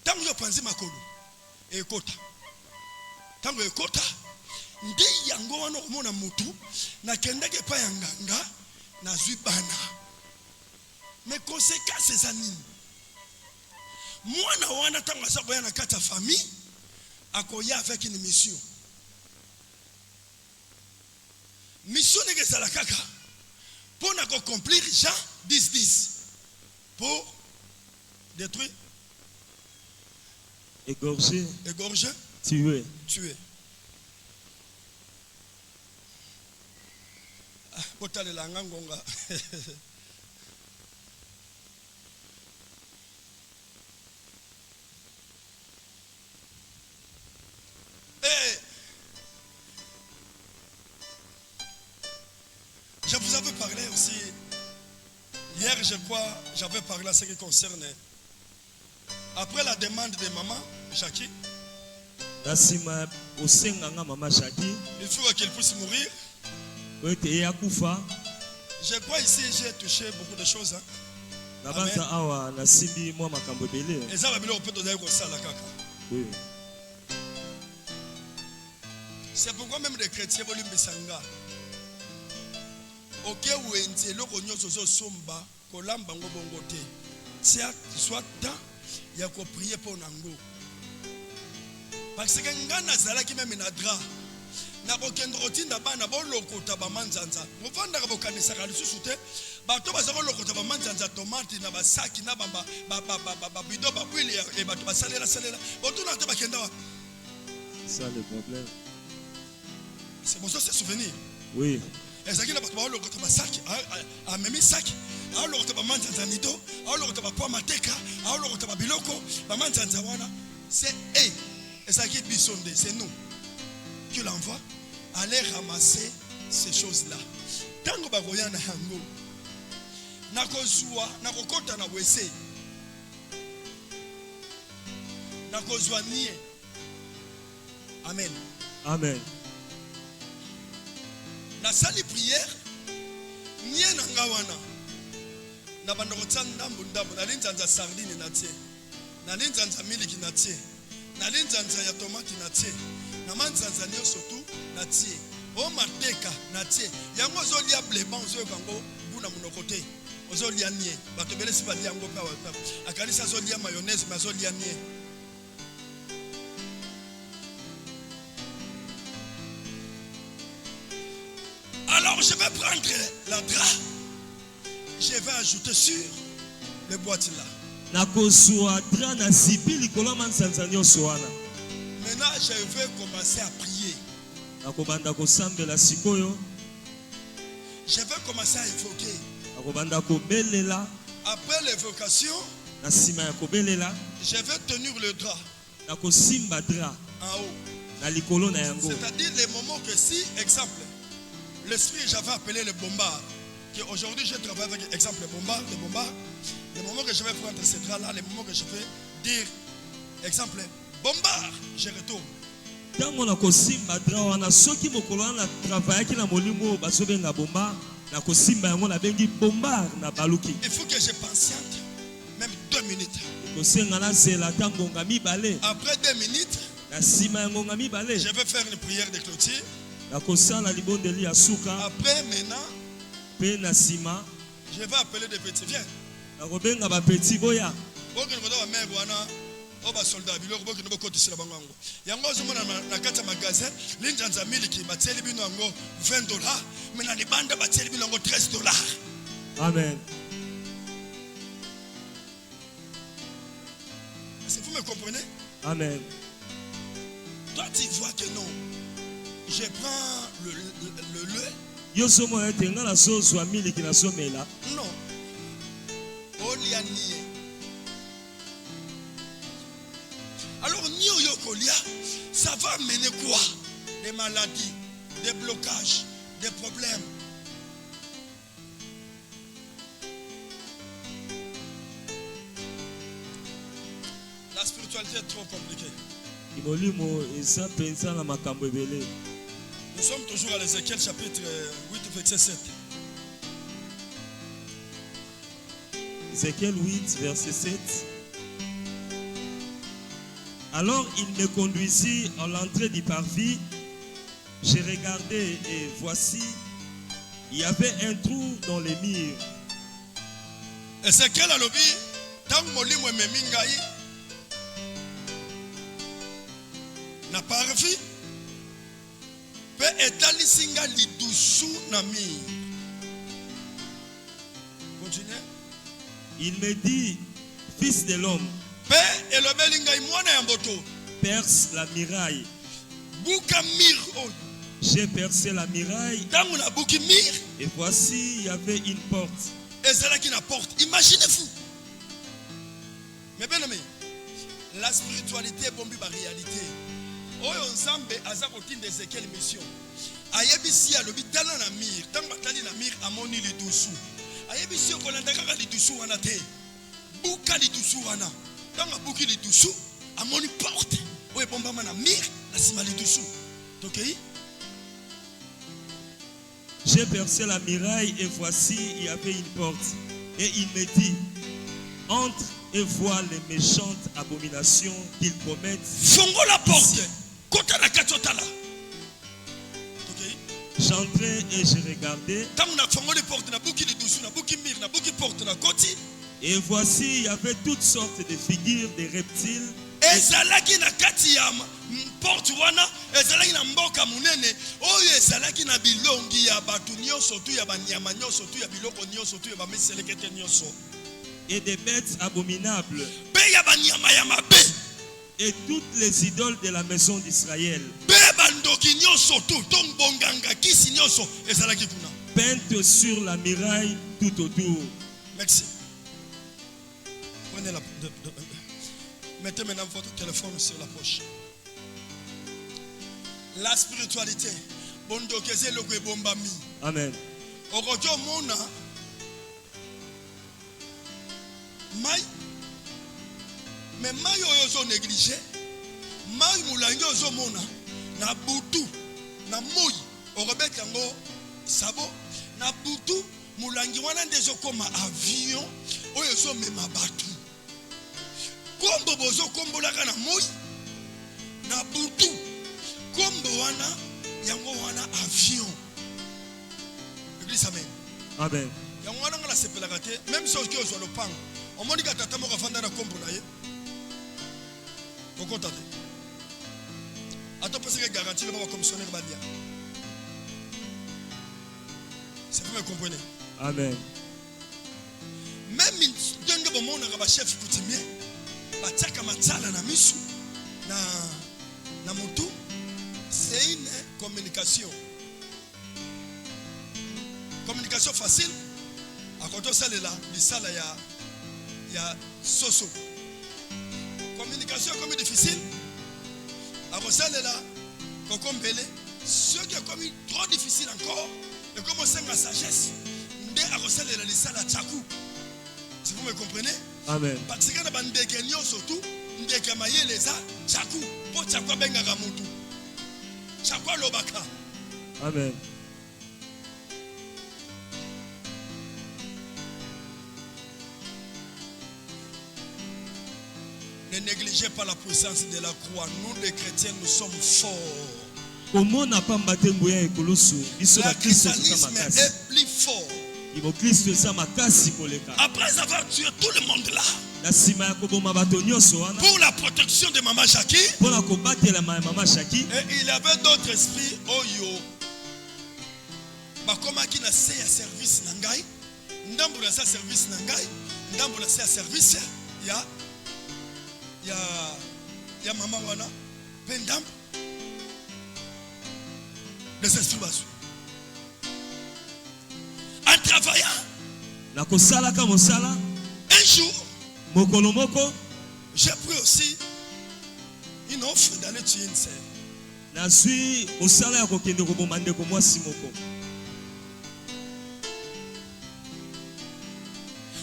tango yo panzi makolo ekota tango ekota ndi yango wana komona mutu na kendeke pa ya nganga na zwi bana mais conséquences za nini mwana wana tango asa koya na kati ya famille akoya avec une mission neke ezala kaka pour na accomplir Jean 10:10 pour détruire égorger tuer Potale la ngangonga. Je vous avais parlé aussi hier, je crois, j'avais parlé à ce qui concerne après la demande de maman Jackie. Il faut qu'elle puisse mourir. Je crois ici j'ai touché beaucoup de choses. C'est pourquoi même les chrétiens veulent bisanga. Ok ou entelo konyo soso somba kolamba ngobongo te. Tia soit temps ya ko prier pour nango. Parce que ngana zala ki même na dra. Na bokendroti na bana bolokota ba manzanza. Mofanda ka bokanisa ka lisusu te. Bato bazako lokota ba manzanza tomate na basaki na bamba ba bido ba bwili e bato basalela. Boto na te bakenda wa. C'est ça le problème. C'est bon ça c'est souvenir. Oui. Ezaki na bato ba lokota ba saki a memi saki. A lokota ba manzanza nido, a lokota ba poa mateka, a lokota ba biloko, ba manzanza wana. C'est Ezaki bisonde, c'est nous qui l'envoie aller ramasser ces choses-là. Tango bagoya na hango. Nakozwa, nakokota na wese. Nakozwa nie. Amen. Amen. Na sali prière nie na ngawana. Na bandoko tsandambu ndambu na linzanza sardine na tie. Na linzanza miliki na tie. Na linzanza ya tomate na tie. Na manzanza nyonso tu na tie. O mateka na tie. Yango zolia bleban zo bango buna munoko te. Ozolia nie. Bato belesi ba yango pa wa. Akanisa zolia mayonnaise ma zolia nie. Alors je vais prendre la drap. Je vais ajouter sur le boîte là. Maintenant je vais commencer à prier. Je vais commencer à évoquer. Après l'évocation, je vais tenir le drap en haut. C'est-à-dire les moments que si, exemple, l'esprit j'avais appelé le bombard, qu'aujourd'hui je travaille avec exemple le bombard, les moments que je vais prendre ces draps-là, les moments que je vais dire, exemple, bombard, je retourne. Il faut que je patiente, même 2 minutes. Après 2 minutes, je vais faire une prière de clôture. Après maintenant, je vais appeler des petits. Viens. Oba soldat biloko boki no bokotisi la bango yango. Yango zomona na kati ya magasin linjanza miliki bateli bino yango $20 mais na libanda bateli bino yango $13. Amen. Est-ce que vous me comprenez? Amen. Toi tu vois que non. Je prends le lait. Non. Oliani. Alors, ça va mener quoi? Des maladies, des blocages, des problèmes. La spiritualité est trop compliquée. Nous sommes toujours à l'Ézéchiel chapitre 8 verset 7. Ézéchiel 8 verset 7. Alors il me conduisit à l'entrée du parvis. J'ai regardé et voici, il y avait un trou dans les murs. Ézéchiel a lobby, tant molimo memingai na parvis, pe etali singa lidusu na mur. Continuez. Il me dit, fils de l'homme, perce la muraille. J'ai percé la muraille. Et voici, il y avait une porte. Imaginez-vous. Mais bien aimé, la spiritualité est bombée par réalité. Oyo nzambe aza kotinda Ezekiel mission. Ayebisi alobi tala na mir, tant batali na mir amoni lidusu. Ayebisi okolanda kaka lidusu wana te. Buka lidusu wana. Tant abuki lidusu amoni porte. Oyo bombama na mir na sima lidusu. Tokei? J'ai percé la muraille et voici, il y avait une porte. Et il me dit, entre et vois les méchantes abominations qu'ils commettent. Fongo la porte. J'entrais et je regardais. Et voici, il y avait toutes sortes de figures de reptiles. Porte wana ezalaki na mboka munene oyo ezalaki na bilongi ya batu nyonso tu ya banyama nyonso tu ya biloko nyonso tu ya bameselekete nyonso et des bêtes abominables pe ya banyama ya mabe et toutes les idoles de la maison d'Israël pe bandoki nyonso tu tombonganga kisi nyonso ezalaki kuna peintes sur la muraille tout autour. Merci. Prenez mettez maintenant votre téléphone sur la poche. La spiritualité. Amen. Okojo mona mai mais mai oyo négligé mai mulangi ozo mona na butu na moi orobeka ngo sabo na butu mulangi wana ndezo koma avion oyo zo mema batu kombo bozo kombolaka na moi na butu kombo wana yango wana avion. Église amen. Amen. Yango wana ngala sepelaka te même si ozo zo lopango omoni ka tata moko afanda na kombo na ye kokota te atopesa ke garantie le ba commissionnaire balia. C'est vous me comprenez? Amen. Même ndenge bomona ka ba chef coutumier bataka matsala na misu na mutu. C'est une communication. Communication facile. À côté de ça, là, il y a soso. Communication comme difficile. À côté de ça, là, ce qui est comme trop difficile encore, et comme on sait la sagesse, à côté de ça, là, ça la tchakou. Si vous me comprenez? Amen. Parce que dans les gens surtout, les maillés les a tchakou. Pour tchakou benga gamutu. Chakwa lobaka. Amen. Ne négligez pas la puissance de la croix. Nous les chrétiens, nous sommes forts. Le christianisme est plus fort. Après avoir tué tout le monde là, pour la protection de Maman Jackie, et il avait d'autres esprits. Oyo, bakoma qui na se service nangai, ndambu na se service nangai, ndambu na se service ya maman wana, pendam des esprits basu. En travaillant, un jour, j'ai pris aussi une offre d'aller tuer une sœur.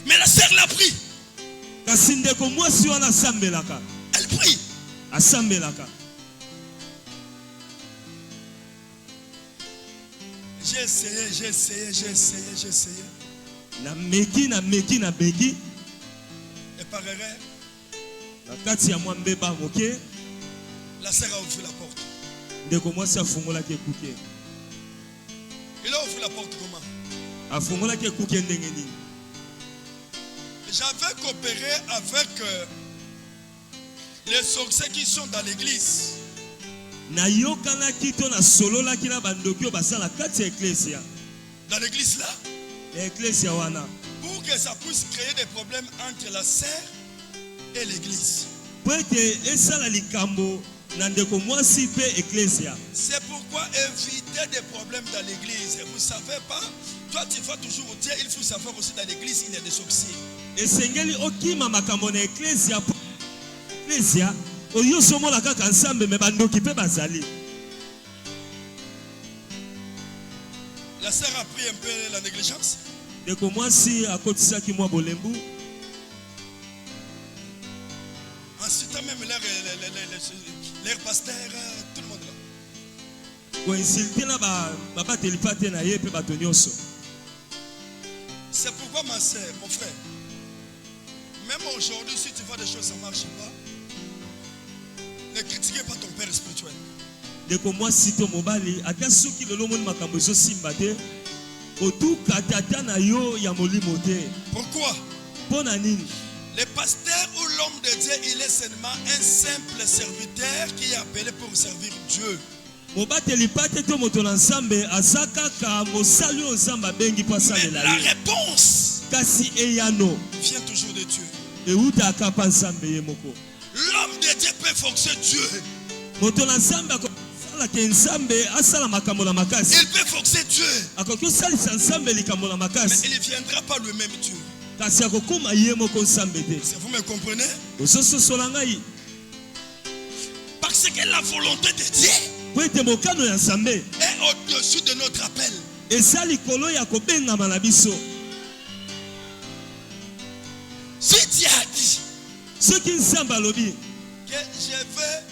Mais la sœur l'a pris. prie. asambelaka. J'ai essayé. Na meki. Et par erreur, Na kati ya mwa mbeba moke, la sœur a ouvert la porte. ndeko mwasi afungolaki ekuke. Il a ouvert la porte comment? Afungolaki ekuke ndenge nini? J'avais coopéré avec les sorciers qui sont dans l'église. Na yokanaki to na sololaki na bandoki basala kati ya eklesia. Dans l'église là, Eklesia wana. pour que ça puisse créer des problèmes entre la sœur et l'église. Po ete esala likambo na ndeko mwasi pe eklesia. C'est pourquoi éviter des problèmes dans l'église. Vous ne savez pas, toi tu vas toujours dire, il faut savoir aussi dans l'église, il y a des sorciers. Esengeli okima makambo na eklesia po eklesia oyo somola kaka nsambe me bandoki pe bazali. La sœur a pris un peu la négligence. Ndeko mwasi akotisaki mwa bolembu. Ensuite même leur pasteur, tout le monde là. Koinsulte na babateli pate na ye pe bato nyonso. C'est pourquoi ma sœur, mon frère, même aujourd'hui si tu vois des choses ça ne marche pas, ne critiquez pas ton père spirituel. Ndeko mwasi to mobali ata soki lelo moni makambo ezosimba te otuka tata na yo ya molimo te. Pourquoi? Pona nini? Le pasteur ou l'homme de Dieu, il est seulement un simple serviteur qui est appelé pour servir Dieu. Mobateli pate to moto na nsambe azaka ka mosali o nzamba bengi po asalela La ye. réponse Kasi eyano vient toujours de Dieu. euta akapa nsambe ye moko. L'homme de Dieu peut fonctionner Dieu. Moto na nsambe akosala ke nsambe asala makambo na makasi. Il peut fonctionner Dieu. Akoki osalisa nsambe likambo na Mais makasi. il ne viendra pas lui-même Dieu. Kasi akokoma ye moko nsambe te. Vous me comprenez? Osososola ngai. Parce que la volonté de Dieu Po ete mokano ya nsambe est au-dessus de notre appel. eza likolo ya kobengama na biso. Si Dieu a dit Soki nsambe alobi que je vais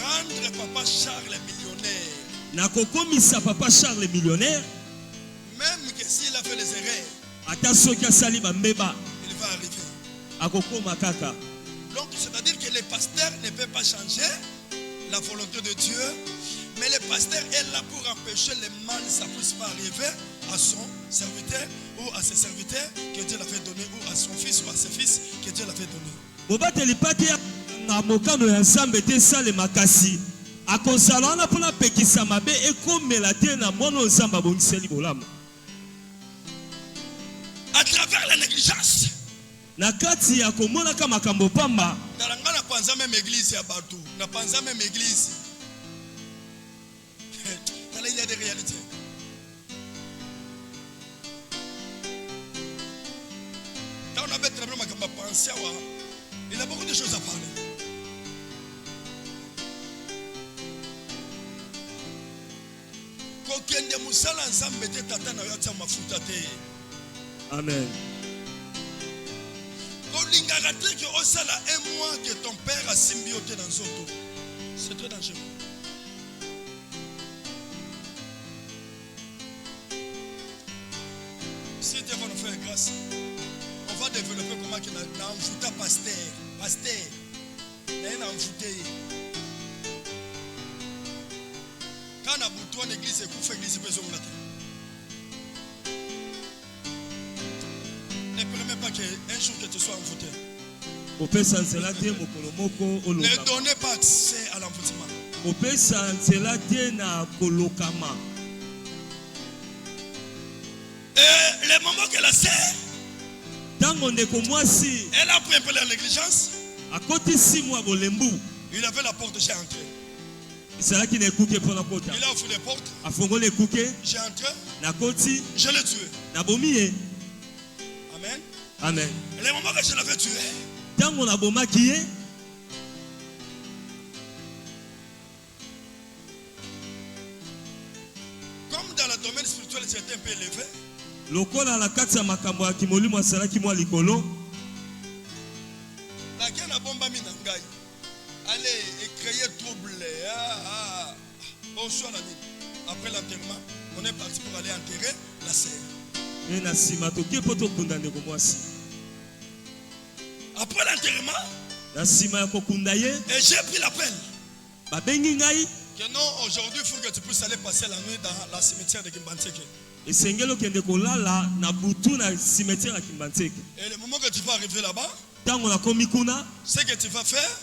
rendre Papa Charles millionnaire, nakokomisa papa Charles millionnaire, même que s'il a fait les erreurs, ata soki asali bambeba il va arriver. akokoma kaka. Donc, c'est-à-dire que le pasteur ne peut pas changer la volonté de Dieu, mais le pasteur est là pour empêcher le mal, ça ne puisse pas arriver à son serviteur ou à ses serviteurs que Dieu l'a fait donner, ou à son fils ou à ses fils que Dieu l'a fait donner. Mobateli pate na mokano ya nsambe te sale makasi akozala wana mpona pekisa mabe ekomela te na mwana nzambe abongiseli bolamu. À travers la négligence, Na kati ya komonaka makambo pamba dans la grande panza même église à Batou, na panza même église, il y a des réalités. Quand on avait travaillé ma pensée, il a beaucoup de choses à parler. Kokende musala nzambe te tata na yo tia mafuta te. Amen. Kolingaka te ke osala un mois que ton père a simbi yo te dans nzoto. C'est très dangereux. Si Dieu va nous faire grâce, on va développer comment que na mfuta pasteur, na mfuté. Quand on a bouton l'église et qu'on fait l'église besoin de ne permets pas qu'un jour que tu sois envoûté. Opesa nzela te mokolo moko oloka. Ne donnez pas accès à l'envoûtement. Opesa nzela te na kolokama. Et le moment que la sœur, Tango ndeko mwasi elle a pris un peu la négligence, akotisi mwa bolembu il avait la porte, j'ai entré. esalaki na ekuke mpona kota. Il a ouvert les portes, Afongoli ekuke j'ai entré, nakoti je l'ai tué. nabomi ye. Amen. Amen. Et le moment que je l'avais tué, Tango nabomaki ye comme dans le domaine spirituel, j'étais un peu élevé, lokola na kati ya makambo ya kimolimo asalaki mwa likolo. la Après l'enterrement, on est parti pour aller enterrer la sœur. Après l'enterrement, et j'ai pris l'appel. Que non, aujourd'hui, il faut que tu puisses aller passer la nuit dans la cimetière de Kimbanteke. Et le moment que tu vas arriver là-bas, ce que tu vas faire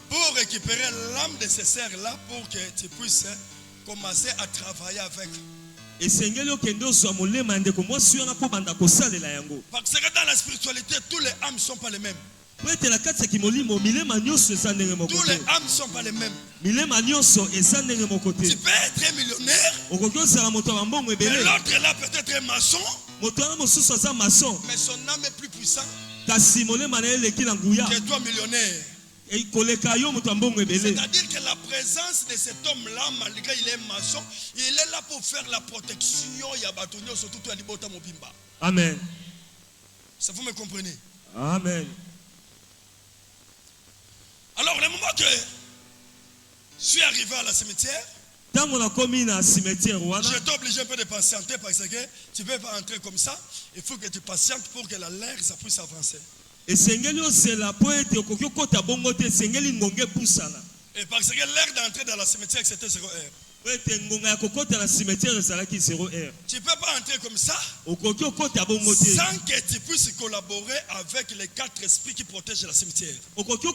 pour récupérer l'âme de ces sœurs-là, pour que tu puisses commencer à travailler avec. Parce que dans la spiritualité, tous les âmes ne sont pas les mêmes. Tous les âmes ne sont pas les mêmes. Tu peux être millionnaire, mais l'autre là peut être maçon, mais son âme est plus puissante que toi millionnaire. C'est-à-dire que la présence de cet homme-là, malgré qu'il est maçon, il est là pour faire la protection. Amen. Ça vous me comprenez? Amen. Alors, le moment que je suis arrivé à la cimetière, j'étais obligé un peu de patienter parce que tu ne peux pas entrer comme ça. Il faut que tu patientes pour que l'air ça puisse avancer. Et parce que l'air d'entrer dans la cimetière, c'était 0 heure. Tu ne peux pas entrer comme ça sans que tu puisses collaborer avec les 4 esprits qui protègent la cimetière. Parce que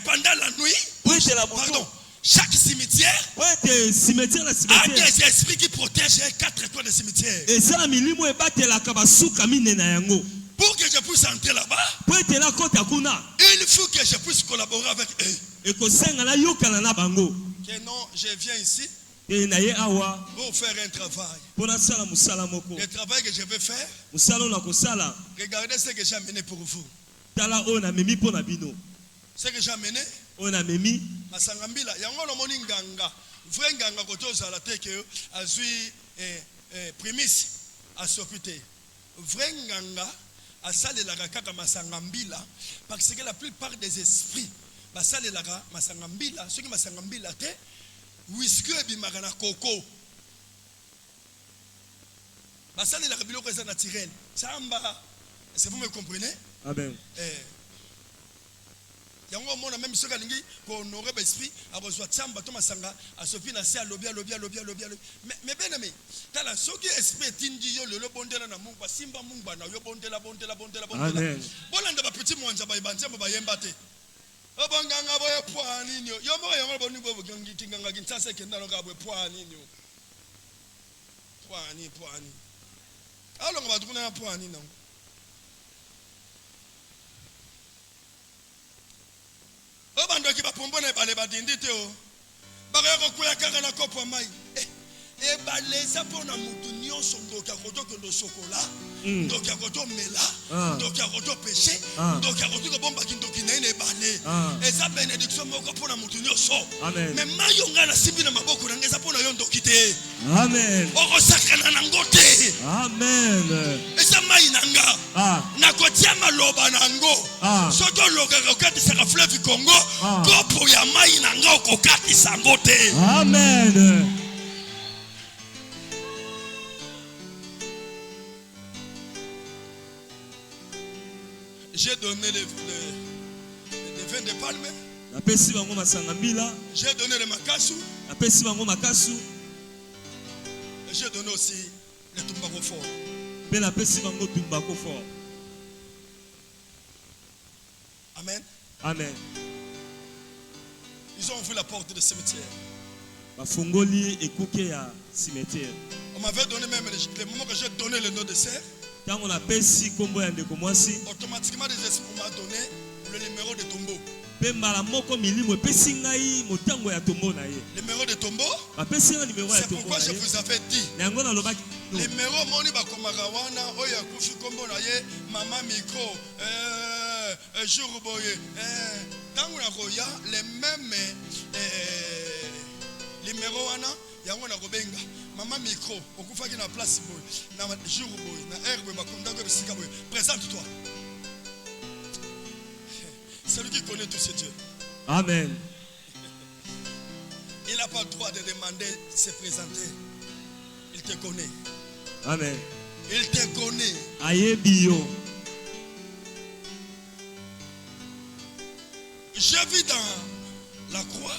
pendant la nuit, pardon, chaque cimetière a des esprits qui protègent les 4 coins de cimetière. Pour que je puisse entrer là-bas, il faut que je puisse collaborer avec eux. Que non, je viens ici pour faire un travail. Le travail que je vais faire, regardez ce que j'ai amené pour vous. Ce que j'ai amené, Masangambila, yango no moni nganga, vrai nganga koto zala teke azui prémisse à s'occuper. Vrai nganga a salé la kaka masangambila parce que la plupart des esprits basale la masangambila, ceux qui masangambila te whisky et bimagana coco. Basale la biloko est naturel. Samba, est-ce que vous me comprenez? Amen. Yango mona même ceux qui qu'on aurait l'esprit à reçoit tsamba to masanga à sopi na sia lobia mais bien aimé ta la soki esprit tindi yo le bondela na mungu simba mungu na yo bondela bolanda ba petit mwanja ba ibanza ba yemba te obanganga boye poani nyo yo mo yango boni bo ngi tinganga kintsase kenda no ka boye poani nyo poani alonga ba tukuna poani na Obando qui va pomper les badindi teo. Bagayoko kuya kaka na kopo mai. Et baleza pona mutu nyonso ndoka koto kondo chocolat, ndoka koto mela, ndoka koto péché, ndoka koto bomba kindoki na ine balé. Et ça bénédiction moko pona mutu nyonso. Mais mayonga na sibi na maboko na ngeza pona yo ndoki te. Amen. Oko sakana na ngote. Amen. Et ça mai nanga. Na kotia maloba nango. Soto loka kokati sa fleuve Congo, kopo ya mai nanga kokati sa ngote. Amen. J'ai donné les vins de palme. J'ai donné le makasu. Et j'ai donné aussi le tumbako fort. Amen. Amen. Ils ont ouvert la porte du cimetière. On m'avait donné même le moment que j'ai donné le nom de serre. Automatiquement, des esprits m'ont donné le numéro de tombeau. Le numéro de tombeau, c'est pourquoi je vous avais dit. Le numéro moni bakomagawana oya kufi kombo na ye mama micro jour boye tango na koya les mêmes numéro wana yango na kobenga mama micro okufaki na place boye na jour boye na herbe bakonda ko bisika boye présente-toi. C'est lui qui connaît tous ces dieux. Amen. Il n'a pas le droit de demander de se présenter. Il te connaît. Amen. Il te connaît. Aye bio. J'ai vu dans la croix.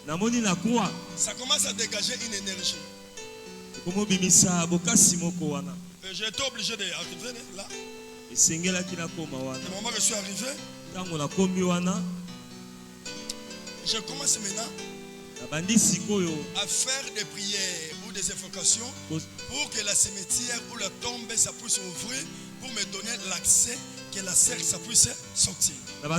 Namoni na croix. Ça commence à dégager une énergie. Komo bimisa bokasi moko wana. J'ai été obligé d'arriver là. Esengela kina koma wana. Le moment que je suis arrivé, Tango na komi wana. Je commence maintenant Nabandi sikoyo à faire des prières ou des invocations pour que la cimetière ou la tombe ça puisse ouvrir pour me donner l'accès que la cercle ça puisse sortir. C'est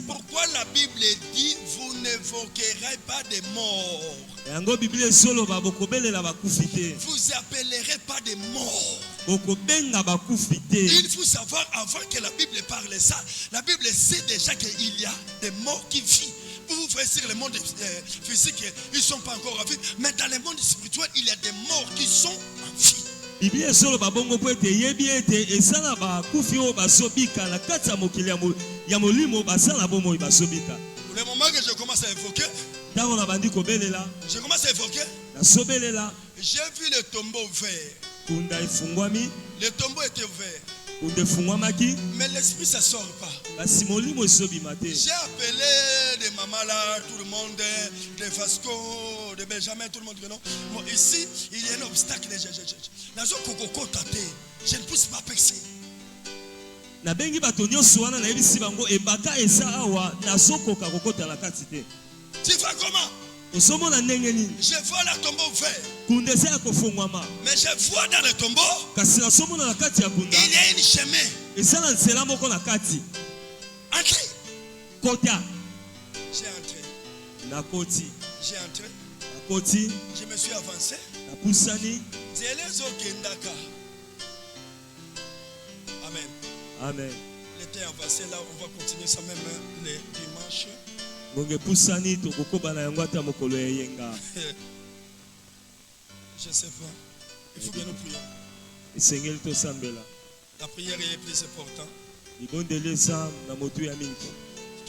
pourquoi la Bible dit vous n'évoquerez pas des morts. Vous appellerez pas des morts. Il faut savoir avant que la Bible parle ça, la Bible sait déjà qu'il y a des morts qui vivent. Vous voyez sur le monde physique, ils ne sont pas encore en vie, mais dans le monde spirituel, il y a des morts qui sont en vie. Pour le moment que je commence à évoquer, j'ai vu le tombeau ouvert. Le tombeau était ouvert. Mais l'esprit ça sort pas. J'ai appelé des mamas là, tout le monde, des Vasco, des Benjamin, tout le monde. Non? Bon, ici, il y a un obstacle. Je ne puisse pas percer. Tu vas comment? Je vois la tombeau ouvert. Mais je vois dans le tombeau, il y a une chemin. Entrez. J'ai entré. J'ai entré. Je me suis avancé. Amen. Amen. Le temps est avancé là, on va continuer ça même les dimanches. Je sais pas. Il faut bien nous prier. La prière est plus importante que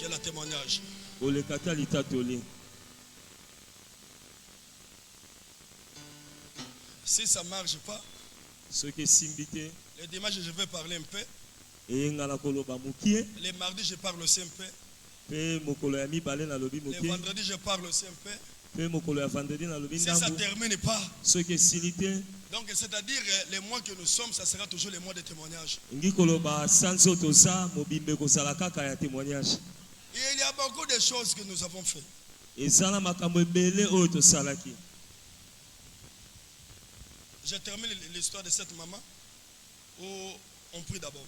le témoignage. Si ça ne marche pas, le dimanche je vais parler un peu. Les mardis je parle aussi un peu. Les vendredis je parle aussi un peu. Si ça ne termine pas, donc c'est-à-dire les mois que nous sommes, ça sera toujours les mois de témoignage. Il y a beaucoup de choses que nous avons fait. Je termine l'histoire de cette maman où on prie d'abord.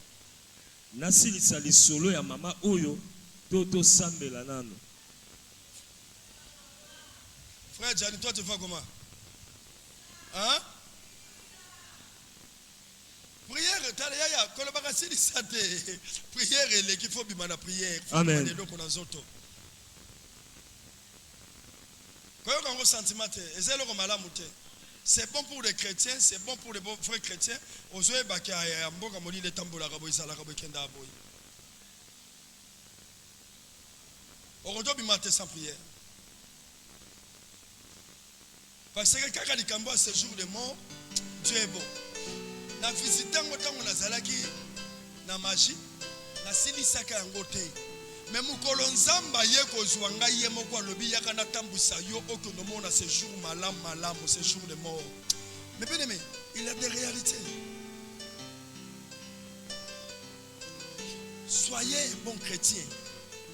Frère Gianni, toi tu vois comment? Hein? Prière, prière, il faut bien la prière. Amen. C'est bon pour les chrétiens, c'est bon pour les vrais chrétiens. Aujourd'hui, sans prière. Parce que quand il y a ce jour de mort, Dieu est bon. Na visita ngota ngona zalaki na magie na silisaka ngote. Mais mukolo nzamba ye kozwa ngai ye moko alobi yaka na tambusa yo okonomona ce jour malam ce jour de mort. Mais bien aimé, il y a des réalités. Soyez un bon chrétien.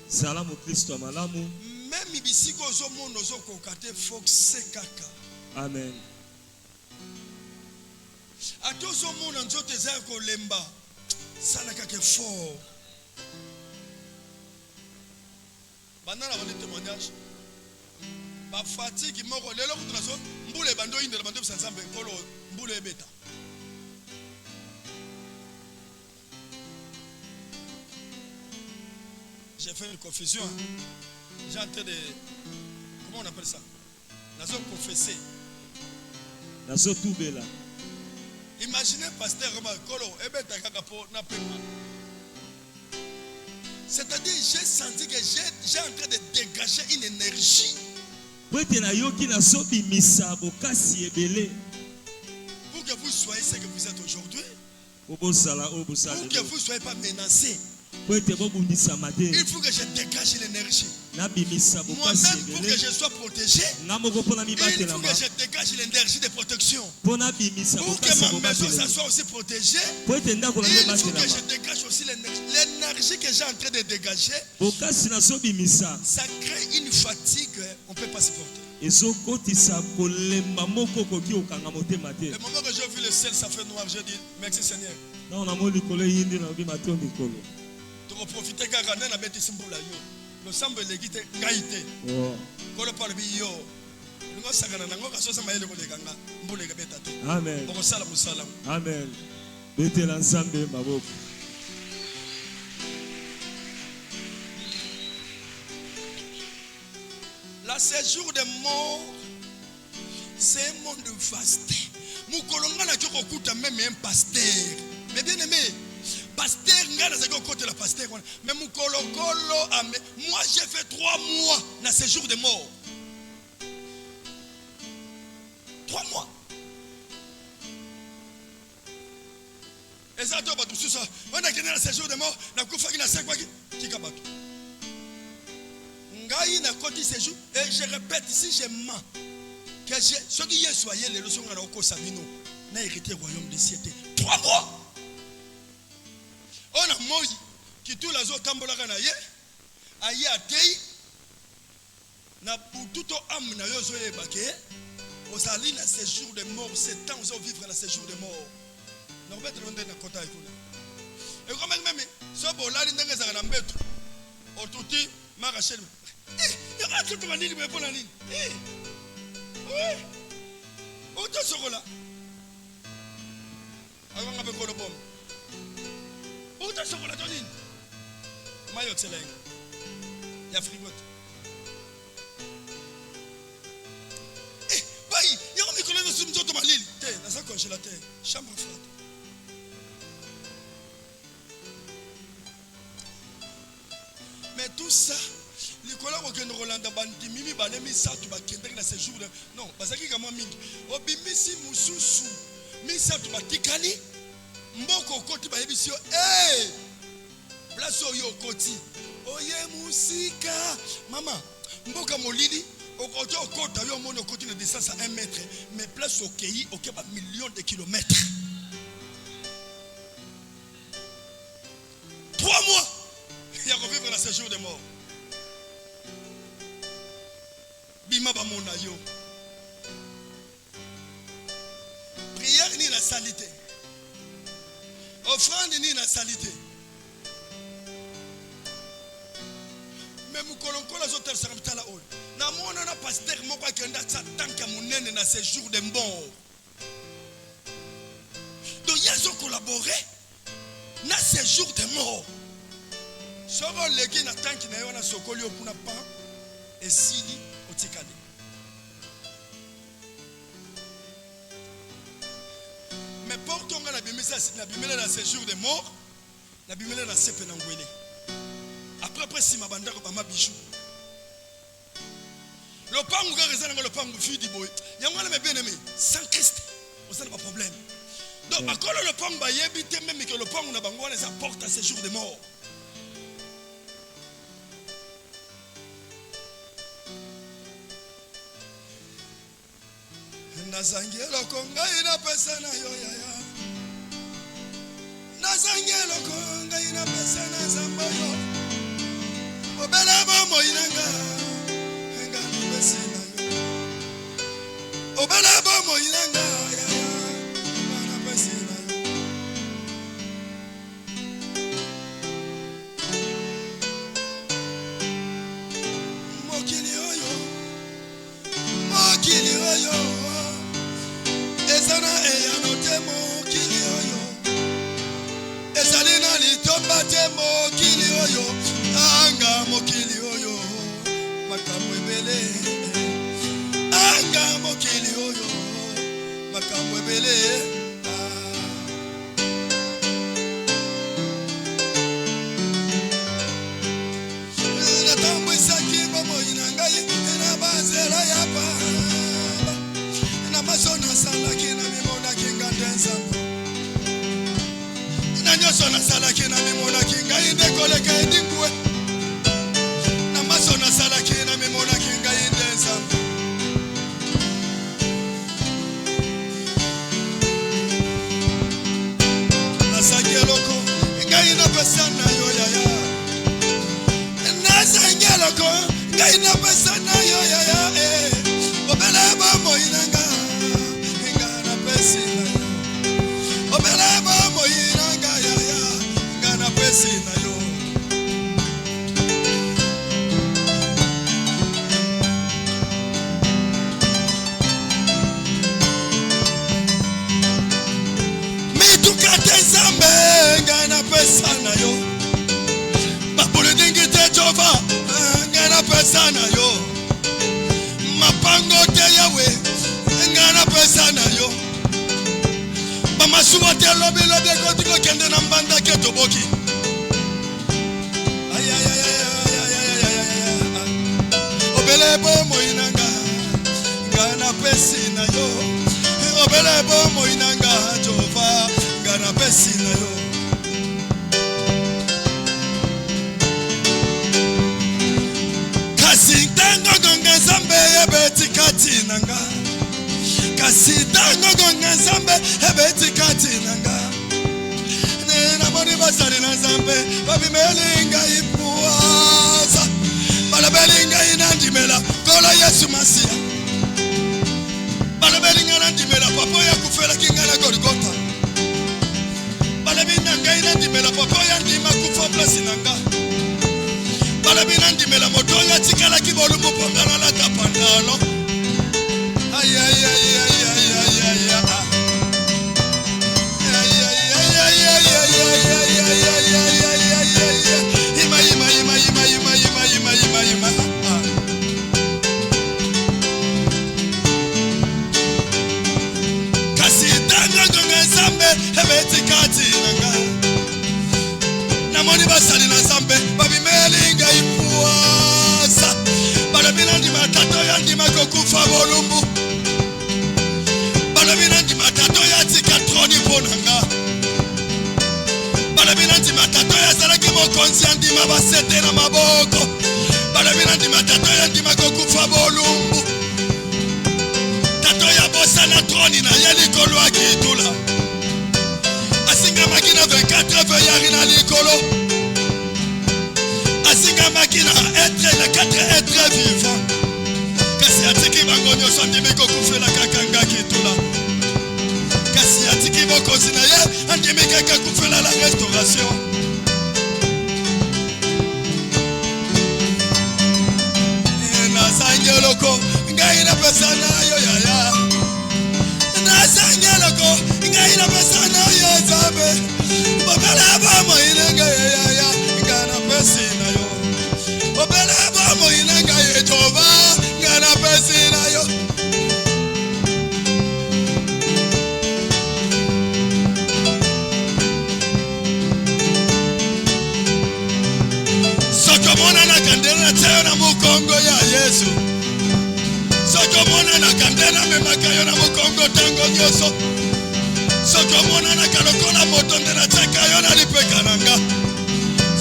Salamu Kristo malamu. Même ibisiko zo mono zo kokate foxe kaka. Amen. Atozo mona nzote za kolemba salaka ke fort. Banana ba témoignage. Ba fatigue moko lelo kutunazo mbule bando indela bando bisanzambe kolo mbule beta. J'ai fait une confusion. J'ai en train de comment on appelle ça? Nazo confesser. Nazo toubela. Imaginez pasteur Kolo, c'est-à-dire j'ai senti que j'ai en train de dégager une énergie. Pour que vous soyez ce que vous êtes aujourd'hui. Pour que vous ne soyez pas menacés. Il faut que je dégage l'énergie. Moi-même, pour que je sois protégé, il faut que je dégage l'énergie de protection. Pour que ma maison soit aussi protégée, il faut que je dégage aussi l'énergie que j'ai en train de dégager. Ça crée une fatigue, on ne peut pas supporter. Le moment que j'ai vu le ciel, ça fait noir, j'ai dit merci Seigneur. Tu vas profiter car on a bêté symbole là yo. Le semble légité gaïté. Quand le parle bio. Nous sagana nango kasosa maele ko leganga. Mbule ga beta te. Amen. Boko sala musala. Amen. Bete l'ensemble maboko. La séjour des morts, c'est un monde vaste. Moukolonga na toko kuta même un pasteur. Mais bien aimé, pasteur ngana zako côté la pasteur. Mais moukolokolo ame. Moi j'ai fait 3 mois dans ce séjour des morts. 3 mois. Et ça doit pas tout ça. On a gagné le séjour des morts. Na kufa ki na sekwa ki kikabato. Et je répète, si je mens, que ceux qui y soyez les leçons à l'oko Sabino n'a hérité le royaume des cieux. 3 mois. On a moi qui tout la zone tambola ganaye, aïe à tei, na pour tout âme na yozo e baké, aux alliés na séjour de mort, c'est temps où vivre na séjour de mort. Na peut être loin de na kota ikuna. Et quand même, ce bolari n'est pas un mbettu. Au tout ma rachel. Il y a tout le monde qui me répond à l'île. Oui. Où est-ce que là? Avant de faire le bombe. Où est-ce que là, Tony? Mayo excellent. Il y a frigote. Eh, bye. Il y a un micro de soumzo de ma l'île. T'es dans un congélateur. Chambre froide. Mais tout ça. Les collègues qui ont Rolanda Bandi, Mimi Balemi Satou Bakendek dans ces jours. Non, parce que comme Mingi, Obimisi Mususu, Misatou Batikani, Mboko Koti Baebisio, eh, Blaso Yo Koti, Oye Musika, Maman, Mboka Molili, Okoto Okota, Yo Mono Koti de distance à 1 mètre, mais place au Kei, au Keba millions de kilomètres. 3 mois, il y a revivre dans ces jours de mort. Prière ni la salité. Offrande ni la salité. Mais nous colons les hôtels sur la haut. Na mona na pasteur moko akenda tanka munene na ces jours de mort. Donc ils ont collaboré na ces jours de mort. Soro legi na tanki na yo na sokoli opuna pa et sili otikali. Mais portons la bimele dans ces jours de mort, la bimele dans ces penangwele. Après si ma banda ko ma bijou. Le pangu ga rezana le pangu fidi boy. Yangwana me bien aimé, sans Christ, on n'a pas de problème. Donc à cause le pangu ba yebite même que le pangu na bango les apporte à ces jours de mort. Nazangelo konga ina pesa na yo yaya. Nazangelo konga ina pesa na zamba yo. Obela bomo inanga. Enga pesa na yo. Obela bomo inanga yaya. Bana pesa na yo. Mokili oyo. Mokili oyo. Ezana eyanote mokili oyo. Ezalina litomba te mokili oyo. Anga mokili oyo. Makambo ebele. Anga mokili oyo. Makambo ebele. koleka edingwe na maso nasalaki na mimonaki ngai nde nzambe nazangi eloko ngai napesa na yo yaya nazangi eloko ngai napesa na yo yaya obele bomoi na nga nga napesi na yo obele bomoi na nga yaya nga napesi na yo mitukate nzambe nga napesa na yo babulu dingi te Jehova nga napesa na yo mapango te yawe nga napesa na yo bamasuwa te lobi kotiko kende na mbanda ke toboki obele bomoi na nga nga napesi na yo obele bomoi na nga Jehova nga napesi na yo kasi ntango gonga nzambe ebeti kati na nga kasi ntango gonga nzambe ebeti kati na nga namoni basali na nzambe babimeli ngai puasa balobeli ngai nandimela kolo Yesu Masiya balobeli ngai nandimela papa oyo akufelaki ngai na Golgota balobi na ngai nandimela papa oyo andima kufa place na nga balobi nandimela moto oyo atikalaki bolumbu mponga nalata pandalo kasi ntango gonga nzambe ebeti kati na nga namoni basali na nzambe babimeli ngai puasa balobi nandima tata oyo andima kokufa bolumbu balobi nandima tata oyo atika troni mpo na nga balobi nandima tata oyo azalaki mokonzi andima basete na maboko balobi nandima tata oyo andima kokufa bolumbu tata oyo abosana troni na ye likolo akitula asingamaki na 24 veillari na likolo asingamaki na etre na 4 etre vivant kasi atiki bango nyonso andimi kokufela kaka nga kitula kasi atiki bokonzi na ye andimi kaka kufela la restauration nazangi eloko ngai napesa na yo yaya nazangi eloko ngai napesa na yo nzambe bobele bomoi na ngai yaya nga napesi na yo obele bomoi na ngai Jehova nga napesi na yo sokomona na kandela teo na mukongo ya Yesu sokomona na kandela memaka yo na mukongo tango nyonso sokomona na kalokola moto nde na tiaka yo na lipeka na nga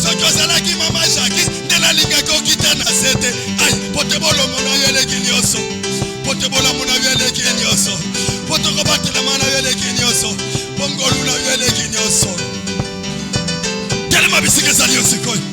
soko ozalaki mama Jackie nde nalingaki okita na sete ai po te bolomo na yo eleki nyonso po te bolamu na yo eleki nyonso po tokobatelama na yo eleki nyonso po ngolu na yo eleki nyonso telema bisika ezali yo sikoyo